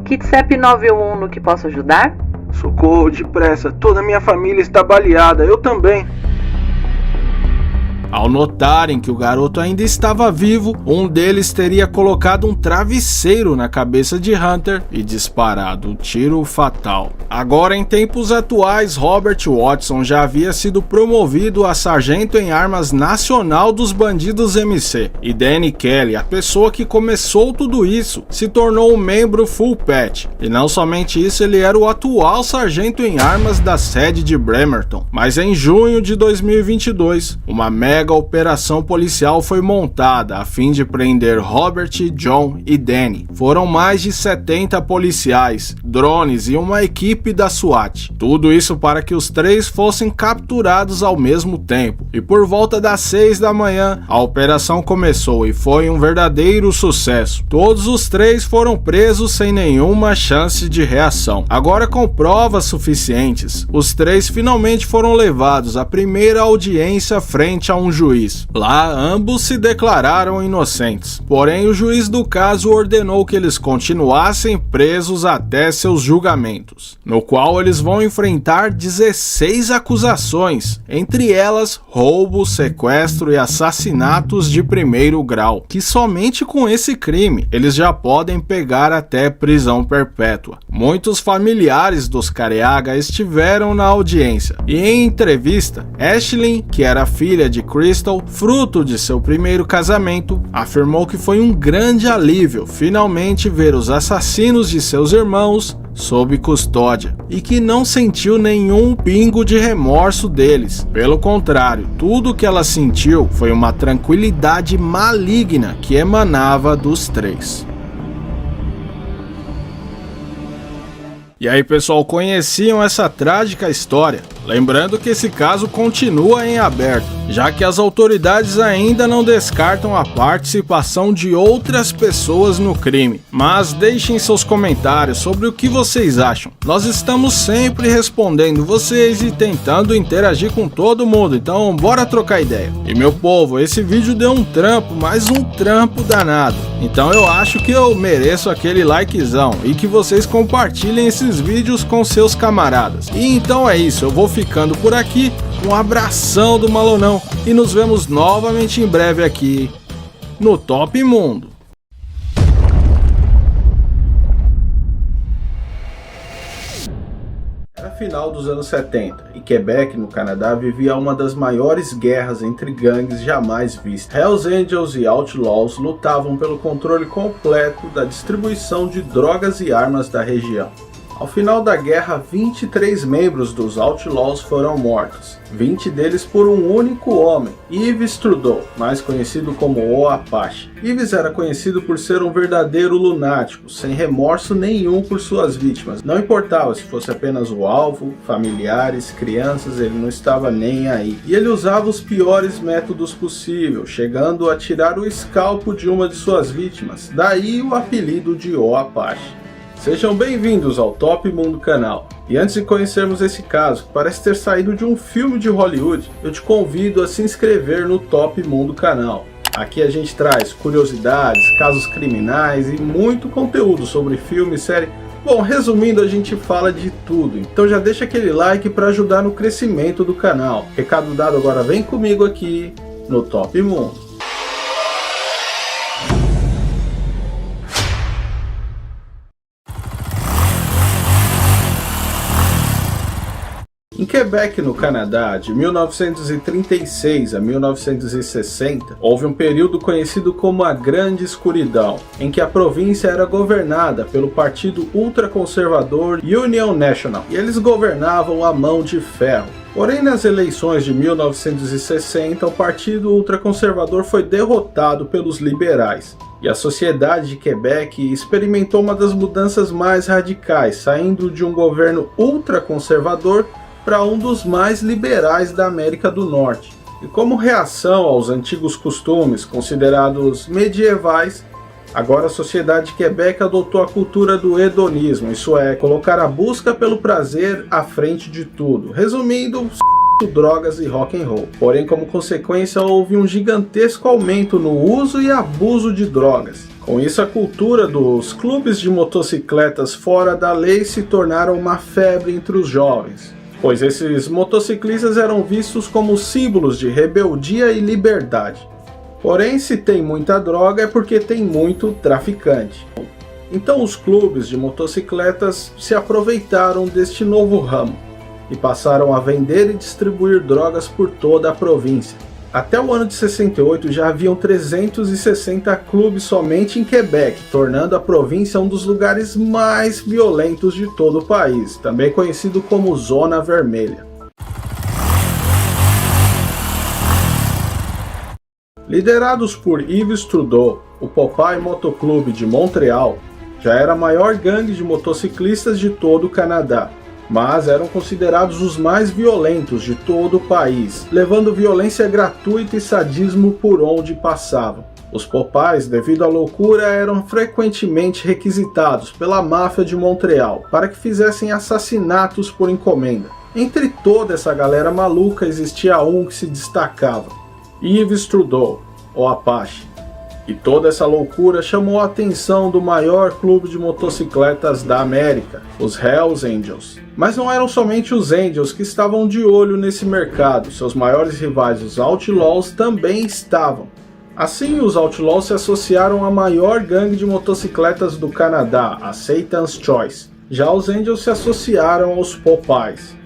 KidSep 911 no que posso ajudar? Socorro, depressa, toda minha família está baleada, eu também. Ao notarem que o garoto ainda estava vivo, um deles teria colocado um travesseiro na cabeça de Hunter e disparado o tiro fatal. Agora, em tempos atuais, Robert Watson já havia sido promovido a sargento em armas nacional dos bandidos MC, e Danny Kelly, a pessoa que começou tudo isso, se tornou um membro full patch. E não somente isso, ele era o atual sargento em armas da sede de Bremerton. Mas em junho de 2022, uma mega operação policial foi montada a fim de prender Robert, John e Danny. Foram mais de 70 policiais, drones e uma equipe da SWAT. Tudo isso para que os 3 fossem capturados ao mesmo tempo. E por volta das 6 da manhã, a operação começou e foi um verdadeiro sucesso. Todos os 3 foram presos sem nenhuma chance de reação. Agora, com provas suficientes, os 3 finalmente foram levados à primeira audiência frente a um juiz. Lá, ambos se declararam inocentes. Porém, o juiz do caso ordenou que eles continuassem presos até seus julgamentos, no qual eles vão enfrentar 16 acusações, entre elas roubo, sequestro e assassinatos de primeiro grau, que somente com esse crime eles já podem pegar até prisão perpétua. Muitos familiares dos Careaga estiveram na audiência, e em entrevista, Ashley, que era filha de Crystal, fruto de seu primeiro casamento, afirmou que foi um grande alívio finalmente ver os assassinos de seus irmãos sob custódia, e que não sentiu nenhum pingo de remorso deles. Pelo contrário, tudo que ela sentiu foi uma tranquilidade maligna que emanava dos 3. E aí, pessoal, conheciam essa trágica história? Lembrando que esse caso continua em aberto, já que as autoridades ainda não descartam a participação de outras pessoas no crime. Mas deixem seus comentários sobre o que vocês acham. Nós estamos sempre respondendo vocês e tentando interagir com todo mundo, então bora trocar ideia. E meu povo, esse vídeo deu um trampo, mas um trampo danado. Então eu acho que eu mereço aquele likezão e que vocês compartilhem esses vídeos com seus camaradas. E então é isso, eu vou ficando por aqui, um abração do Malonão e nos vemos novamente em breve aqui no Top Mundo. Era final dos anos 70 e Quebec, no Canadá, vivia uma das maiores guerras entre gangues jamais vistas. Hells Angels e Outlaws lutavam pelo controle completo da distribuição de drogas e armas da região. Ao final da guerra, 23 membros dos Outlaws foram mortos, 20 deles por um único homem, Yves Trudeau, mais conhecido como o Apache. Yves era conhecido por ser um verdadeiro lunático, sem remorso nenhum por suas vítimas. Não importava se fosse apenas o alvo, familiares, crianças, ele não estava nem aí. E ele usava os piores métodos possíveis, chegando a tirar o escalpo de uma de suas vítimas, daí o apelido de O Apache. Sejam bem-vindos ao Top Mundo Canal. E antes de conhecermos esse caso, que parece ter saído de um filme de Hollywood, eu te convido a se inscrever no Top Mundo Canal. Aqui a gente traz curiosidades, casos criminais e muito conteúdo sobre filme e série. Bom, resumindo, a gente fala de tudo, então já deixa aquele like para ajudar no crescimento do canal. Recado dado, agora vem comigo aqui no Top Mundo. Em Quebec, no Canadá, de 1936 a 1960, houve um período conhecido como a Grande Escuridão, em que a província era governada pelo partido ultraconservador Union National, e eles governavam à mão de ferro. Porém, nas eleições de 1960, o partido ultraconservador foi derrotado pelos liberais, e a sociedade de Quebec experimentou uma das mudanças mais radicais, saindo de um governo ultraconservador para um dos mais liberais da América do Norte. E como reação aos antigos costumes considerados medievais, agora a sociedade de Quebec adotou a cultura do hedonismo, isso é, colocar a busca pelo prazer à frente de tudo. Resumindo, drogas e rock and roll. Porém, como consequência, houve um gigantesco aumento no uso e abuso de drogas. Com isso, a cultura dos clubes de motocicletas fora da lei se tornaram uma febre entre os jovens, pois esses motociclistas eram vistos como símbolos de rebeldia e liberdade. Porém, se tem muita droga é porque tem muito traficante. Então os clubes de motocicletas se aproveitaram deste novo ramo e passaram a vender e distribuir drogas por toda a província. Até o ano de 68 já haviam 360 clubes somente em Quebec, tornando a província um dos lugares mais violentos de todo o país, também conhecido como Zona Vermelha. Liderados por Yves Trudeau, o Popeye Motoclube de Montreal já era a maior gangue de motociclistas de todo o Canadá, mas eram considerados os mais violentos de todo o país, levando violência gratuita e sadismo por onde passavam. Os Popeyes, devido à loucura, eram frequentemente requisitados pela máfia de Montreal para que fizessem assassinatos por encomenda. Entre toda essa galera maluca existia um que se destacava: Yves Trudeau, o Apache. E toda essa loucura chamou a atenção do maior clube de motocicletas da América, os Hells Angels. Mas não eram somente os Angels que estavam de olho nesse mercado, seus maiores rivais, os Outlaws, também estavam. Assim, os Outlaws se associaram à maior gangue de motocicletas do Canadá, a Satan's Choice. Já os Angels se associaram aos Popeyes.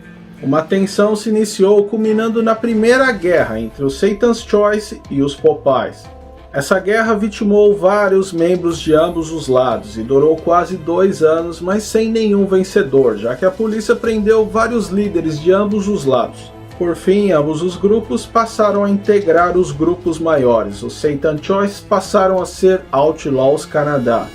Uma tensão se iniciou culminando na Primeira Guerra entre os Satan's Choice e os Popeyes. Essa guerra vitimou vários membros de ambos os lados e durou quase 2 anos, mas sem nenhum vencedor, já que a polícia prendeu vários líderes de ambos os lados. Por fim, ambos os grupos passaram a integrar os grupos maiores. Os Satan's Choice passaram a ser Outlaws Canadá.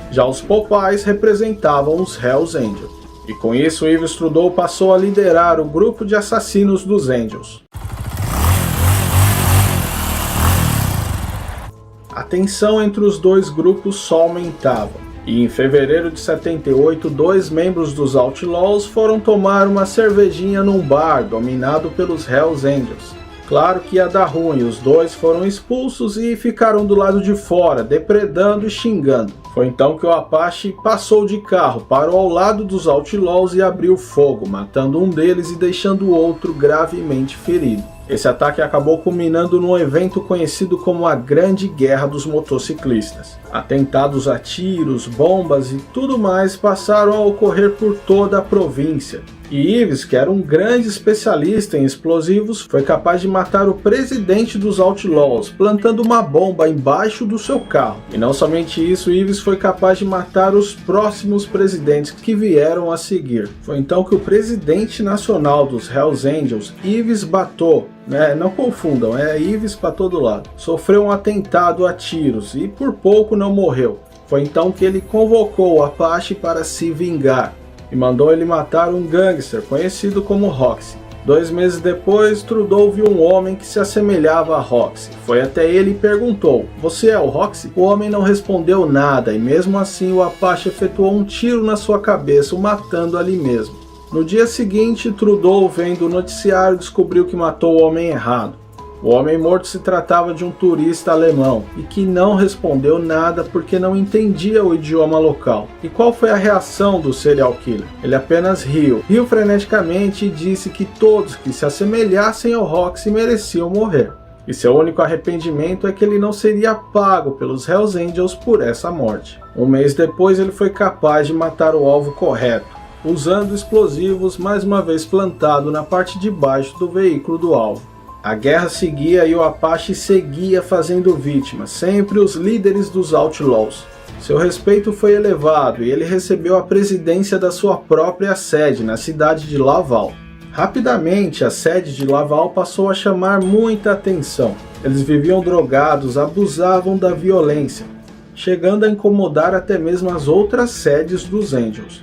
Já os Popeyes representavam os Hells Angels. E com isso, Yves Trudeau passou a liderar o grupo de assassinos dos Angels. A tensão entre os dois grupos só aumentava, e em fevereiro de 78, 2 membros dos Outlaws foram tomar uma cervejinha num bar dominado pelos Hells Angels. Claro que ia dar ruim, os dois foram expulsos e ficaram do lado de fora, depredando e xingando. Foi então que o Apache passou de carro, parou ao lado dos Outlaws e abriu fogo, matando um deles e deixando o outro gravemente ferido. Esse ataque acabou culminando num evento conhecido como a Grande Guerra dos Motociclistas. Atentados a tiros, bombas e tudo mais passaram a ocorrer por toda a província. E Ives, que era um grande especialista em explosivos, foi capaz de matar o presidente dos Outlaws, plantando uma bomba embaixo do seu carro. E não somente isso, Ives foi capaz de matar os próximos presidentes que vieram a seguir. Foi então que o presidente nacional dos Hells Angels, Ives Bateau, não confundam, é Ives para todo lado, sofreu um atentado a tiros e por pouco não morreu. Foi então que ele convocou o Apache para se vingar e mandou ele matar um gangster conhecido como Roxy. 2 meses depois, Trudeau viu um homem que se assemelhava a Roxy. Foi até ele e perguntou: "Você é o Roxy?" O homem não respondeu nada e mesmo assim o Apache efetuou um tiro na sua cabeça, o matando ali mesmo. No dia seguinte, Trudeau, vendo o noticiário, descobriu que matou o homem errado. O homem morto se tratava de um turista alemão e que não respondeu nada porque não entendia o idioma local. E qual foi a reação do serial killer? Ele apenas riu freneticamente e disse que todos que se assemelhassem ao Roxy mereciam morrer. E seu único arrependimento é que ele não seria pago pelos Hells Angels por essa morte. 1 mês depois, ele foi capaz de matar o alvo correto, usando explosivos mais uma vez plantado na parte de baixo do veículo do alvo. A guerra seguia e o Apache seguia fazendo vítimas, sempre os líderes dos Outlaws. Seu respeito foi elevado e ele recebeu a presidência da sua própria sede na cidade de Laval. Rapidamente, a sede de Laval passou a chamar muita atenção. Eles viviam drogados, abusavam da violência, chegando a incomodar até mesmo as outras sedes dos Angels.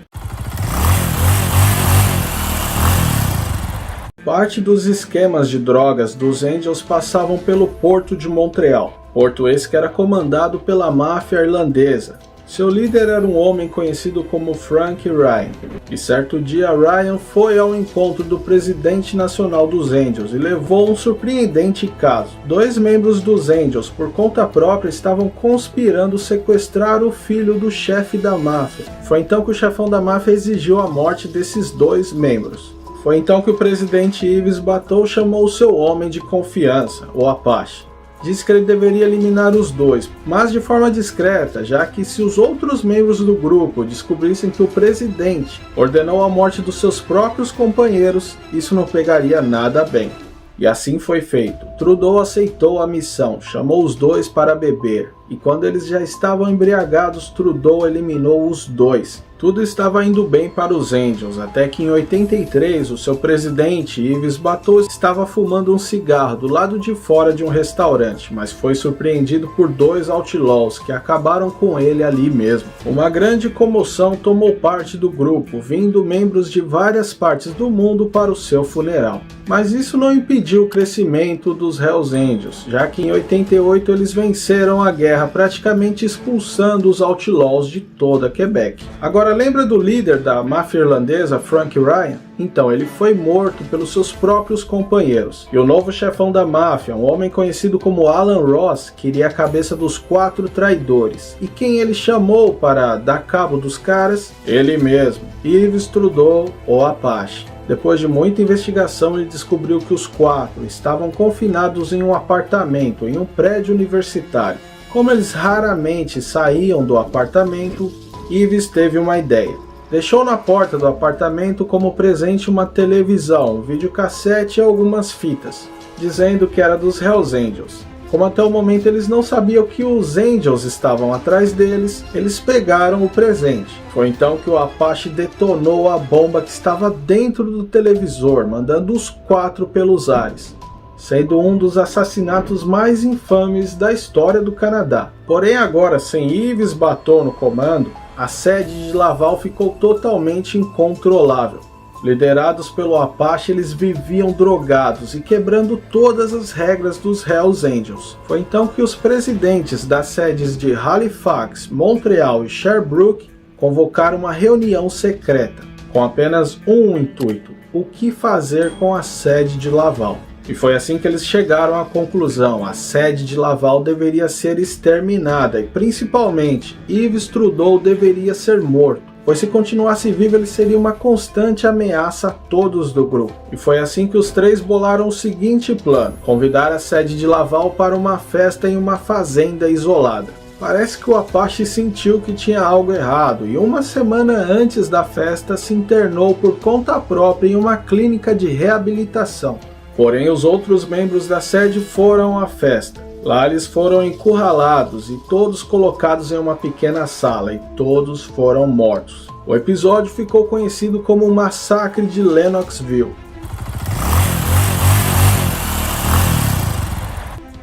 Parte dos esquemas de drogas dos Angels passavam pelo Porto de Montreal, porto esse que era comandado pela máfia irlandesa. Seu líder era um homem conhecido como Frank Ryan, e certo dia Ryan foi ao encontro do presidente nacional dos Angels e levou um surpreendente caso. 2 membros dos Angels, por conta própria, estavam conspirando sequestrar o filho do chefe da máfia. Foi então que o chefão da máfia exigiu a morte desses 2 membros. Foi então que o presidente Ives Bateau chamou seu homem de confiança, o Apache. Disse que ele deveria eliminar os 2, mas de forma discreta, já que se os outros membros do grupo descobrissem que o presidente ordenou a morte dos seus próprios companheiros, isso não pegaria nada bem. E assim foi feito. Trudeau aceitou a missão, chamou os 2 para beber, e quando eles já estavam embriagados, Trudeau eliminou os 2. Tudo estava indo bem para os Angels, até que em 83 o seu presidente, Ives Bateau, estava fumando um cigarro do lado de fora de um restaurante, mas foi surpreendido por 2 Outlaws que acabaram com ele ali mesmo. Uma grande comoção tomou parte do grupo, vindo membros de várias partes do mundo para o seu funeral. Mas isso não impediu o crescimento dos Hells Angels, já que em 88 eles venceram a guerra praticamente expulsando os Outlaws de toda Quebec. Agora, lembra do líder da máfia irlandesa, Frank Ryan? Então, ele foi morto pelos seus próprios companheiros. E o novo chefão da máfia, um homem conhecido como Alan Ross, queria a cabeça dos 4 traidores. E quem ele chamou para dar cabo dos caras? Ele mesmo, Ives Trudeau, o Apache. Depois de muita investigação, ele descobriu que os 4 estavam confinados em um apartamento, em um prédio universitário. Como eles raramente saíam do apartamento, Ives teve uma ideia. Deixou na porta do apartamento como presente uma televisão, um videocassete e algumas fitas, dizendo que era dos Hells Angels. Como até o momento eles não sabiam que os Angels estavam atrás deles, eles pegaram o presente. Foi então que o Apache detonou a bomba que estava dentro do televisor, mandando os 4 pelos ares, sendo um dos assassinatos mais infames da história do Canadá. Porém agora, sem Ives Bateau no comando, a sede de Laval ficou totalmente incontrolável. Liderados pelo Apache, eles viviam drogados e quebrando todas as regras dos Hells Angels. Foi então que os presidentes das sedes de Halifax, Montreal e Sherbrooke convocaram uma reunião secreta, com apenas um intuito: o que fazer com a sede de Laval. E foi assim que eles chegaram à conclusão: a sede de Laval deveria ser exterminada e principalmente Ives Trudeau deveria ser morto, pois se continuasse vivo ele seria uma constante ameaça a todos do grupo. E foi assim que os 3 bolaram o seguinte plano: convidar a sede de Laval para uma festa em uma fazenda isolada. Parece que o Apache sentiu que tinha algo errado e uma semana antes da festa se internou por conta própria em uma clínica de reabilitação. Porém, os outros membros da sede foram à festa. Lá eles foram encurralados e todos colocados em uma pequena sala e todos foram mortos. O episódio ficou conhecido como o Massacre de Lennoxville.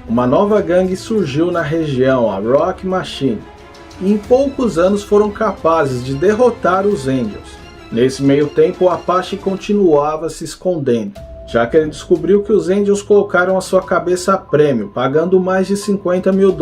Uma nova gangue surgiu na região, a Rock Machine, e em poucos anos foram capazes de derrotar os Angels. Nesse meio tempo, o Apache continuava se escondendo, já que ele descobriu que os Angels colocaram a sua cabeça a prêmio, pagando mais de $50 mil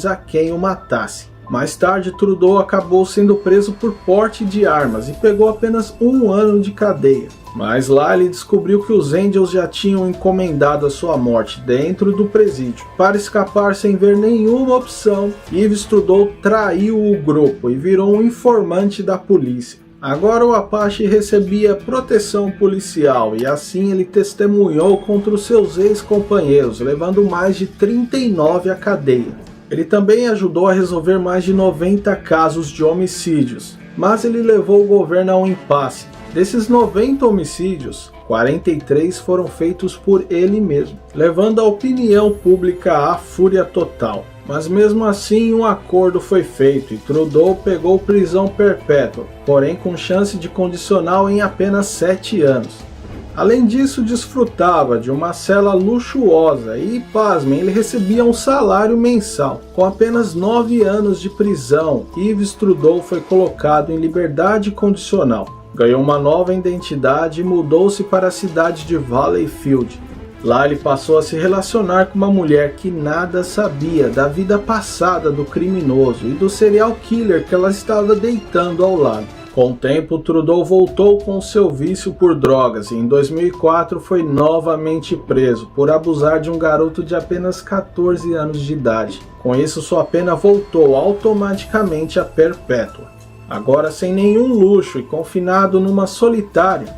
a quem o matasse. Mais tarde, Trudeau acabou sendo preso por porte de armas e pegou apenas 1 ano de cadeia. Mas lá ele descobriu que os Angels já tinham encomendado a sua morte dentro do presídio. Para escapar sem ver nenhuma opção, Yves Trudeau traiu o grupo e virou um informante da polícia. Agora o Apache recebia proteção policial e assim ele testemunhou contra os seus ex-companheiros, levando mais de 39 à cadeia. Ele também ajudou a resolver mais de 90 casos de homicídios, mas ele levou o governo a um impasse. Desses 90 homicídios, 43 foram feitos por ele mesmo, levando a opinião pública à fúria total. Mas mesmo assim um acordo foi feito e Trudeau pegou prisão perpétua, porém com chance de condicional em apenas 7 anos. Além disso, desfrutava de uma cela luxuosa e, pasmem, ele recebia um salário mensal. Com apenas 9 anos de prisão, Yves Trudeau foi colocado em liberdade condicional. Ganhou uma nova identidade e mudou-se para a cidade de Valleyfield. Lá ele passou a se relacionar com uma mulher que nada sabia da vida passada do criminoso e do serial killer que ela estava deitando ao lado. Com o tempo, Trudeau voltou com seu vício por drogas e em 2004 foi novamente preso por abusar de um garoto de apenas 14 anos de idade. Com isso, sua pena voltou automaticamente a perpétua. Agora sem nenhum luxo e confinado numa solitária,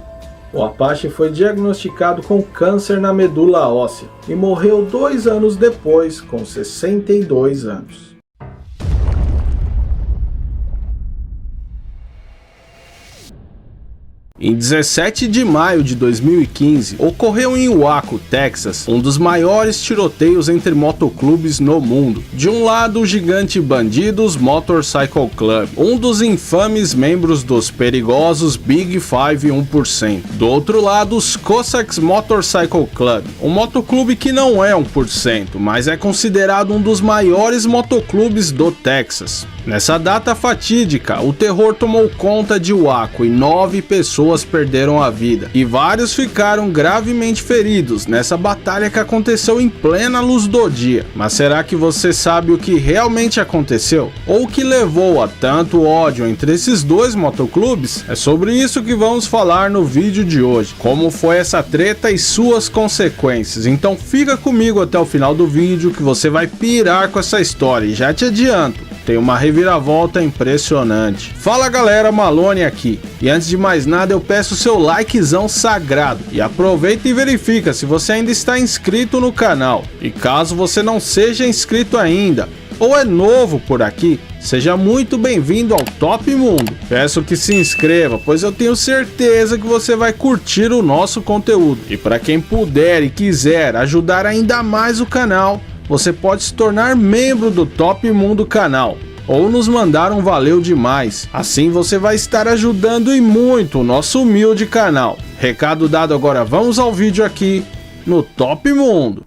o Apache foi diagnosticado com câncer na medula óssea e morreu 2 anos depois, com 62 anos. Em 17 de maio de 2015, ocorreu em Waco, Texas, um dos maiores tiroteios entre motoclubes no mundo. De um lado, o gigante Bandidos Motorcycle Club, um dos infames membros dos perigosos Big Five 1%. Do outro lado, os Cossacks Motorcycle Club, um motoclube que não é 1%, mas é considerado um dos maiores motoclubes do Texas. Nessa data fatídica, o terror tomou conta de Waco e 9 pessoas perderam a vida e vários ficaram gravemente feridos nessa batalha que aconteceu em plena luz do dia. Mas será que você sabe o que realmente aconteceu? Ou o que levou a tanto ódio entre esses dois motoclubes? É sobre isso que vamos falar no vídeo de hoje. Como foi essa treta e suas consequências. Então fica comigo até o final do vídeo que você vai pirar com essa história e já te adianto, tem uma reviravolta impressionante. Fala galera, Malone aqui. E antes de mais nada eu peço seu likezão sagrado. E aproveita e verifica se você ainda está inscrito no canal. E caso você não seja inscrito ainda, ou é novo por aqui, seja muito bem-vindo ao Top Mundo. Peço que se inscreva, pois eu tenho certeza que você vai curtir o nosso conteúdo. E para quem puder e quiser ajudar ainda mais o canal, você pode se tornar membro do Top Mundo canal ou nos mandar um valeu demais. Assim você vai estar ajudando e muito o nosso humilde canal. Recado dado, agora vamos ao vídeo aqui no Top Mundo.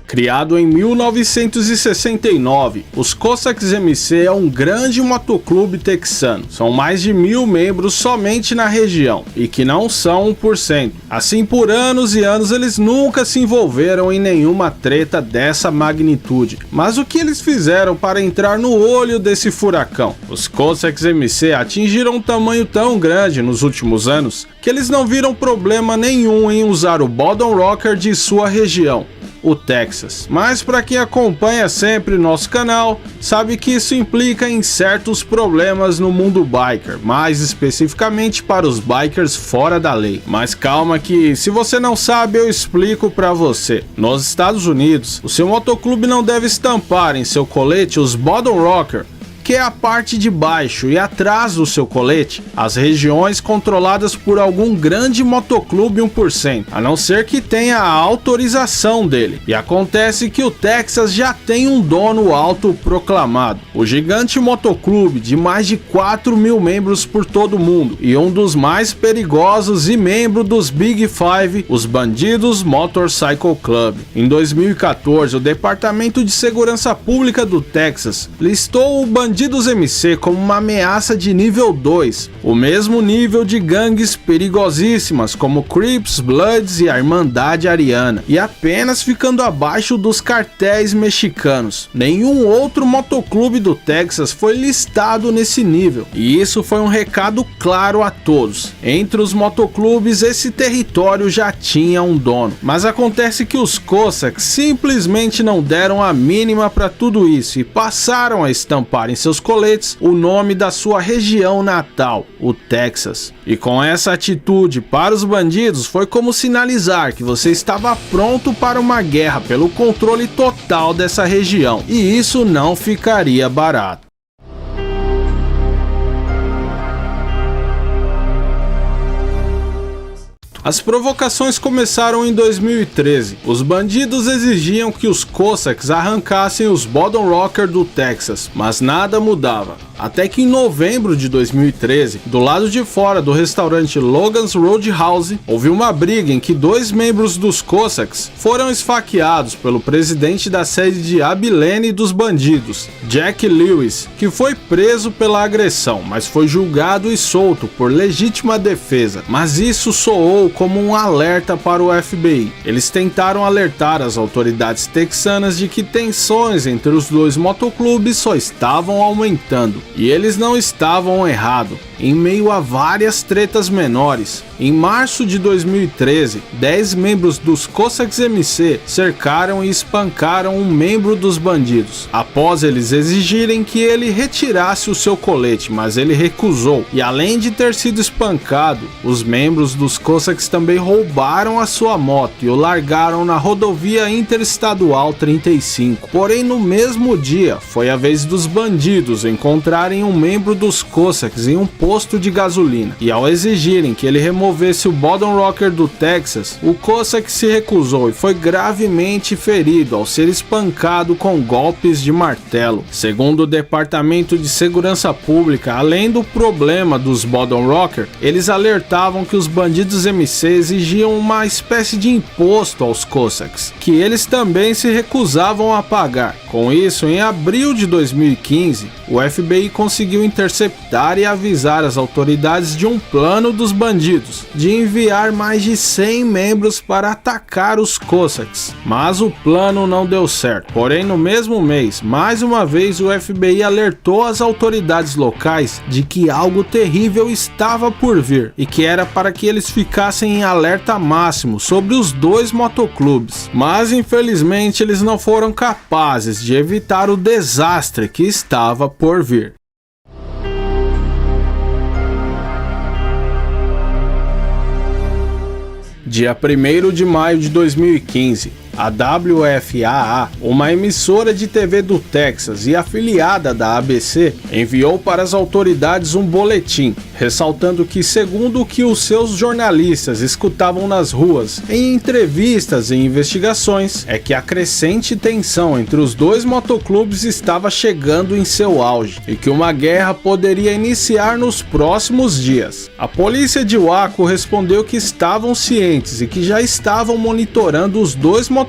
Criado em 1969, os Cossacks MC é um grande motoclube texano. São mais de 1000 membros somente na região, e que não são 1%. Assim, por anos e anos, eles nunca se envolveram em nenhuma treta dessa magnitude. Mas o que eles fizeram para entrar no olho desse furacão? Os Cossacks MC atingiram um tamanho tão grande nos últimos anos, que eles não viram problema nenhum em usar o Bottom Rocker de sua região, o Texas. Mas para quem acompanha sempre nosso canal, sabe que isso implica em certos problemas no mundo biker, mais especificamente para os bikers fora da lei. Mas calma que, se você não sabe, eu explico para você. Nos Estados Unidos, o seu motoclube não deve estampar em seu colete os bottom rocker, que é a parte de baixo e atrás do seu colete, as regiões controladas por algum grande motoclube 1%, a não ser que tenha a autorização dele. E acontece que o Texas já tem um dono autoproclamado, o gigante motoclube de mais de 4.000 membros por todo o mundo, e um dos mais perigosos e membro dos Big Five, os Bandidos Motorcycle Club. Em 2014, o Departamento de Segurança Pública do Texas listou o Bandidos MC como uma ameaça de nível 2, o mesmo nível de gangues perigosíssimas como Crips, Bloods e a Irmandade Ariana, e apenas ficando abaixo dos cartéis mexicanos. Nenhum outro motoclube do Texas foi listado nesse nível, e isso foi um recado claro a todos. Entre os motoclubes, esse território já tinha um dono, mas acontece que os Cossacks simplesmente não deram a mínima para tudo isso e passaram a estampar em seus coletes o nome da sua região natal, o Texas. E com essa atitude para os bandidos foi como sinalizar que você estava pronto para uma guerra pelo controle total dessa região, e isso não ficaria barato. As provocações começaram em 2013. Os bandidos exigiam que os Cossacks arrancassem os bottom rocker do Texas, mas nada mudava. Até que em novembro de 2013, do lado de fora do restaurante Logan's Roadhouse, houve uma briga em que 2 membros dos Cossacks foram esfaqueados pelo presidente da sede de Abilene dos bandidos, Jack Lewis, que foi preso pela agressão, mas foi julgado e solto por legítima defesa. Mas isso soou como um alerta para o FBI. Eles tentaram alertar as autoridades texanas de que tensões entre os dois motoclubes só estavam aumentando. E eles não estavam errados. Em meio a várias tretas menores, em março de 2013, 10 membros dos Cossacks MC cercaram e espancaram um membro dos bandidos, após eles exigirem que ele retirasse o seu colete, mas ele recusou. E além de ter sido espancado, os membros dos Cossacks também roubaram a sua moto e o largaram na rodovia interestadual 35. Porém, no mesmo dia, foi a vez dos bandidos encontrarem um membro dos Cossacks em um posto de gasolina, e ao exigirem que ele removesse o bottom rocker do Texas, o Cossack se recusou e foi gravemente ferido ao ser espancado com golpes de martelo. Segundo o Departamento de Segurança Pública, além do problema dos bottom rocker, eles alertavam que os bandidos MC exigiam uma espécie de imposto aos Cossacks, que eles também se recusavam a pagar. Com isso, em abril de 2015, o FBI conseguiu interceptar e avisar as autoridades de um plano dos bandidos de enviar mais de 100 membros para atacar os Cossacks, mas o plano não deu certo. Porém, no mesmo mês, mais uma vez o FBI alertou as autoridades locais de que algo terrível estava por vir e que era para que eles ficassem em alerta máximo sobre os dois motoclubes. Mas infelizmente eles não foram capazes de evitar o desastre que estava por vir. Dia 1º de maio de 2015, a WFAA, uma emissora de TV do Texas e afiliada da ABC, enviou para as autoridades um boletim, ressaltando que, segundo o que os seus jornalistas escutavam nas ruas, em entrevistas e investigações, é que a crescente tensão entre os dois motoclubes estava chegando em seu auge e que uma guerra poderia iniciar nos próximos dias. A polícia de Waco respondeu que estavam cientes e que já estavam monitorando os dois motoclubes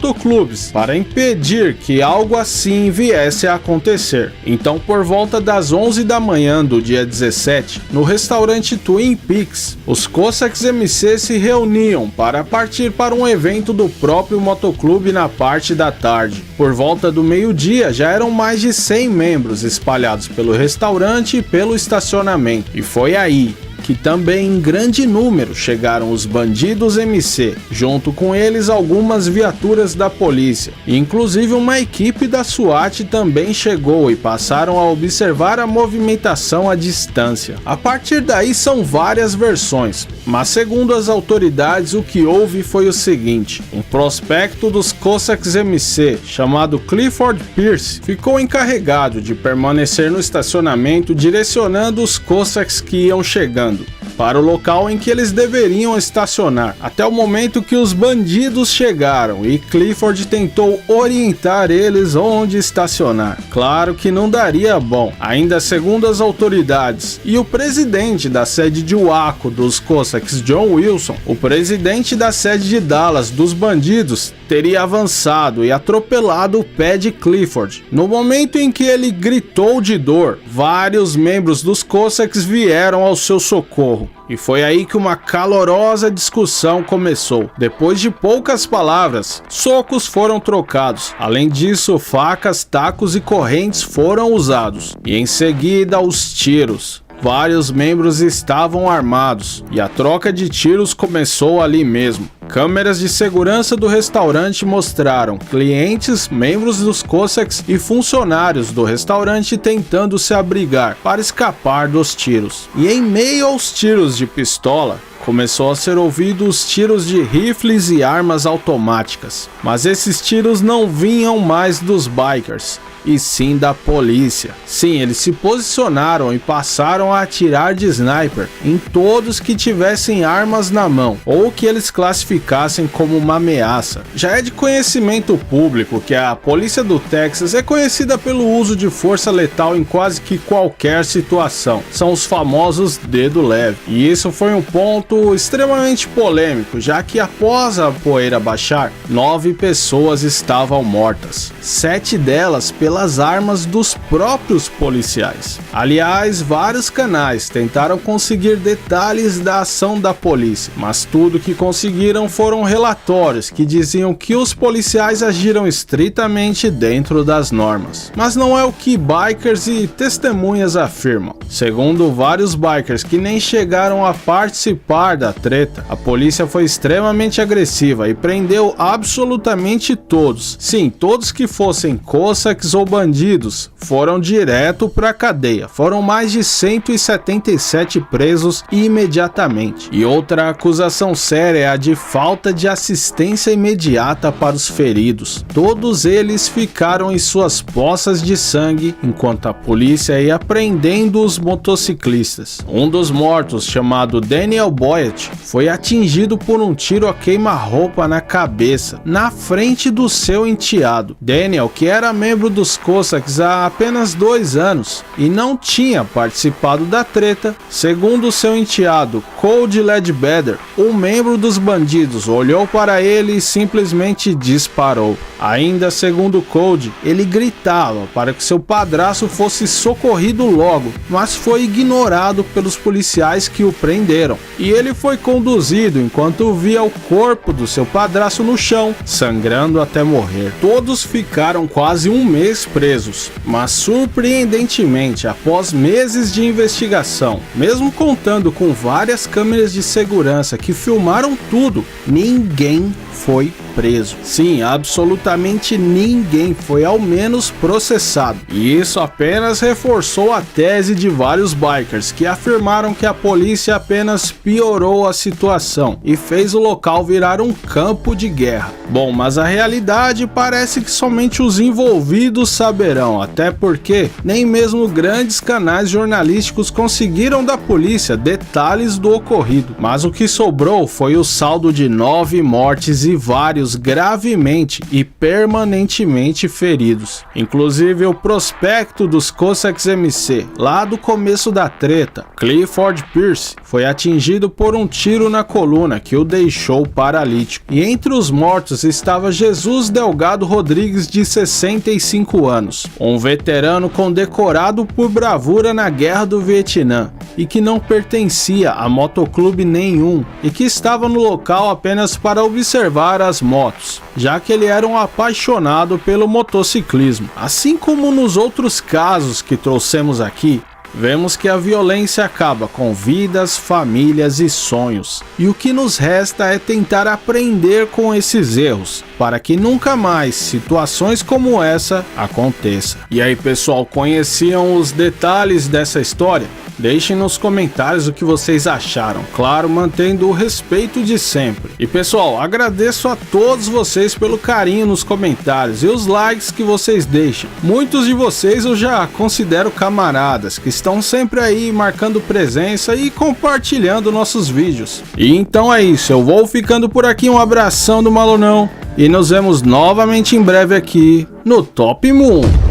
para impedir que algo assim viesse a acontecer. Então, por volta das 11 da manhã do dia 17, no restaurante Twin Peaks, os Cossacks MC se reuniam para partir para um evento do próprio motoclube na parte da tarde. Por volta do meio-dia, já eram mais de 100 membros espalhados pelo restaurante e pelo estacionamento. E foi aí que também em grande número chegaram os bandidos MC, junto com eles algumas viaturas da polícia. Inclusive uma equipe da SWAT também chegou e passaram a observar a movimentação à distância. A partir daí são várias versões, mas segundo as autoridades o que houve foi o seguinte: um prospecto dos Cossacks MC, chamado Clifford Pierce, ficou encarregado de permanecer no estacionamento direcionando os Cossacks que iam chegando para o local em que eles deveriam estacionar, até o momento que os bandidos chegaram e Clifford tentou orientar eles onde estacionar. Claro que não daria bom, ainda segundo as autoridades. E o presidente da sede de Waco dos Cossacks, John Wilson, o presidente da sede de Dallas dos bandidos, teria avançado e atropelado o pé de Clifford. No momento em que ele gritou de dor, vários membros dos Cossacks vieram ao seu socorro. E foi aí que uma calorosa discussão começou. Depois de poucas palavras, socos foram trocados. Além disso, facas, tacos e correntes foram usados. E em seguida, os tiros. Vários membros estavam armados e a troca de tiros começou ali mesmo. Câmeras de segurança do restaurante mostraram clientes, membros dos Cossacks e funcionários do restaurante tentando se abrigar para escapar dos tiros. E em meio aos tiros de pistola, começou a ser ouvido os tiros de rifles e armas automáticas. Mas esses tiros não vinham mais dos bikers, e sim da polícia. Sim, eles se posicionaram e passaram a atirar de sniper em todos que tivessem armas na mão, ou que eles classificassem como uma ameaça. Já é de conhecimento público que a polícia do Texas é conhecida pelo uso de força letal em quase que qualquer situação. São os famosos dedo leve. E isso foi um ponto extremamente polêmico, já que após a poeira baixar, 9 pessoas estavam mortas. 7 delas pelas armas dos próprios policiais. Aliás, vários canais tentaram conseguir detalhes da ação da polícia, mas tudo que conseguiram foram relatórios que diziam que os policiais agiram estritamente dentro das normas. Mas não é o que bikers e testemunhas afirmam. Segundo vários bikers que nem chegaram a participar da treta, a polícia foi extremamente agressiva e prendeu absolutamente todos. Sim, todos que fossem Cossacks ou bandidos foram direto para a cadeia. Foram mais de 177 presos imediatamente. E outra acusação séria é a de falta de assistência imediata para os feridos. Todos eles ficaram em suas poças de sangue enquanto a polícia ia prendendo os motociclistas. Um dos mortos, chamado Daniel Boyett, foi atingido por um tiro a queima-roupa na cabeça, na frente do seu enteado. Daniel, que era membro dos Cossacks há apenas 2 anos e não tinha participado da treta, segundo seu enteado Cody Ledbetter, um membro dos bandidos olhou para ele e simplesmente disparou. Ainda segundo Cody, ele gritava para que seu padrasto fosse socorrido logo, mas foi ignorado pelos policiais que o prenderam, e ele foi conduzido enquanto via o corpo do seu padrasto no chão, sangrando até morrer. Todos ficaram quase um mês presos, mas surpreendentemente, após meses de investigação, mesmo contando com várias câmeras de segurança que filmaram tudo, ninguém foi preso. Sim, absolutamente ninguém foi ao menos processado. E isso apenas reforçou a tese de vários bikers que afirmaram que a polícia apenas piorou a situação e fez o local virar um campo de guerra. Bom, mas a realidade parece que somente os envolvidos saberão, até porque nem mesmo grandes canais jornalísticos conseguiram da polícia detalhes do ocorrido. Mas o que sobrou foi o saldo de 9 mortes e vários gravemente e permanentemente feridos. Inclusive o prospecto dos Cossacks MC, lá do começo da treta, Clifford Pierce, foi atingido por um tiro na coluna que o deixou paralítico. E entre os mortos estava Jesus Delgado Rodrigues, de 65 anos, um veterano condecorado por bravura na Guerra do Vietnã e que não pertencia a motoclube nenhum e que estava no local apenas para observar as motos, já que ele era um apaixonado pelo motociclismo. Assim como nos outros casos que trouxemos aqui, vemos que a violência acaba com vidas, famílias e sonhos. E o que nos resta é tentar aprender com esses erros, para que nunca mais situações como essa aconteçam. E aí, pessoal, conheciam os detalhes dessa história? Deixem nos comentários o que vocês acharam, claro, mantendo o respeito de sempre. E pessoal, agradeço a todos vocês pelo carinho nos comentários e os likes que vocês deixam. Muitos de vocês eu já considero camaradas, que estão sempre aí marcando presença e compartilhando nossos vídeos. E então é isso, eu vou ficando por aqui, um abração do Malonão e nos vemos novamente em breve aqui no Top Moon.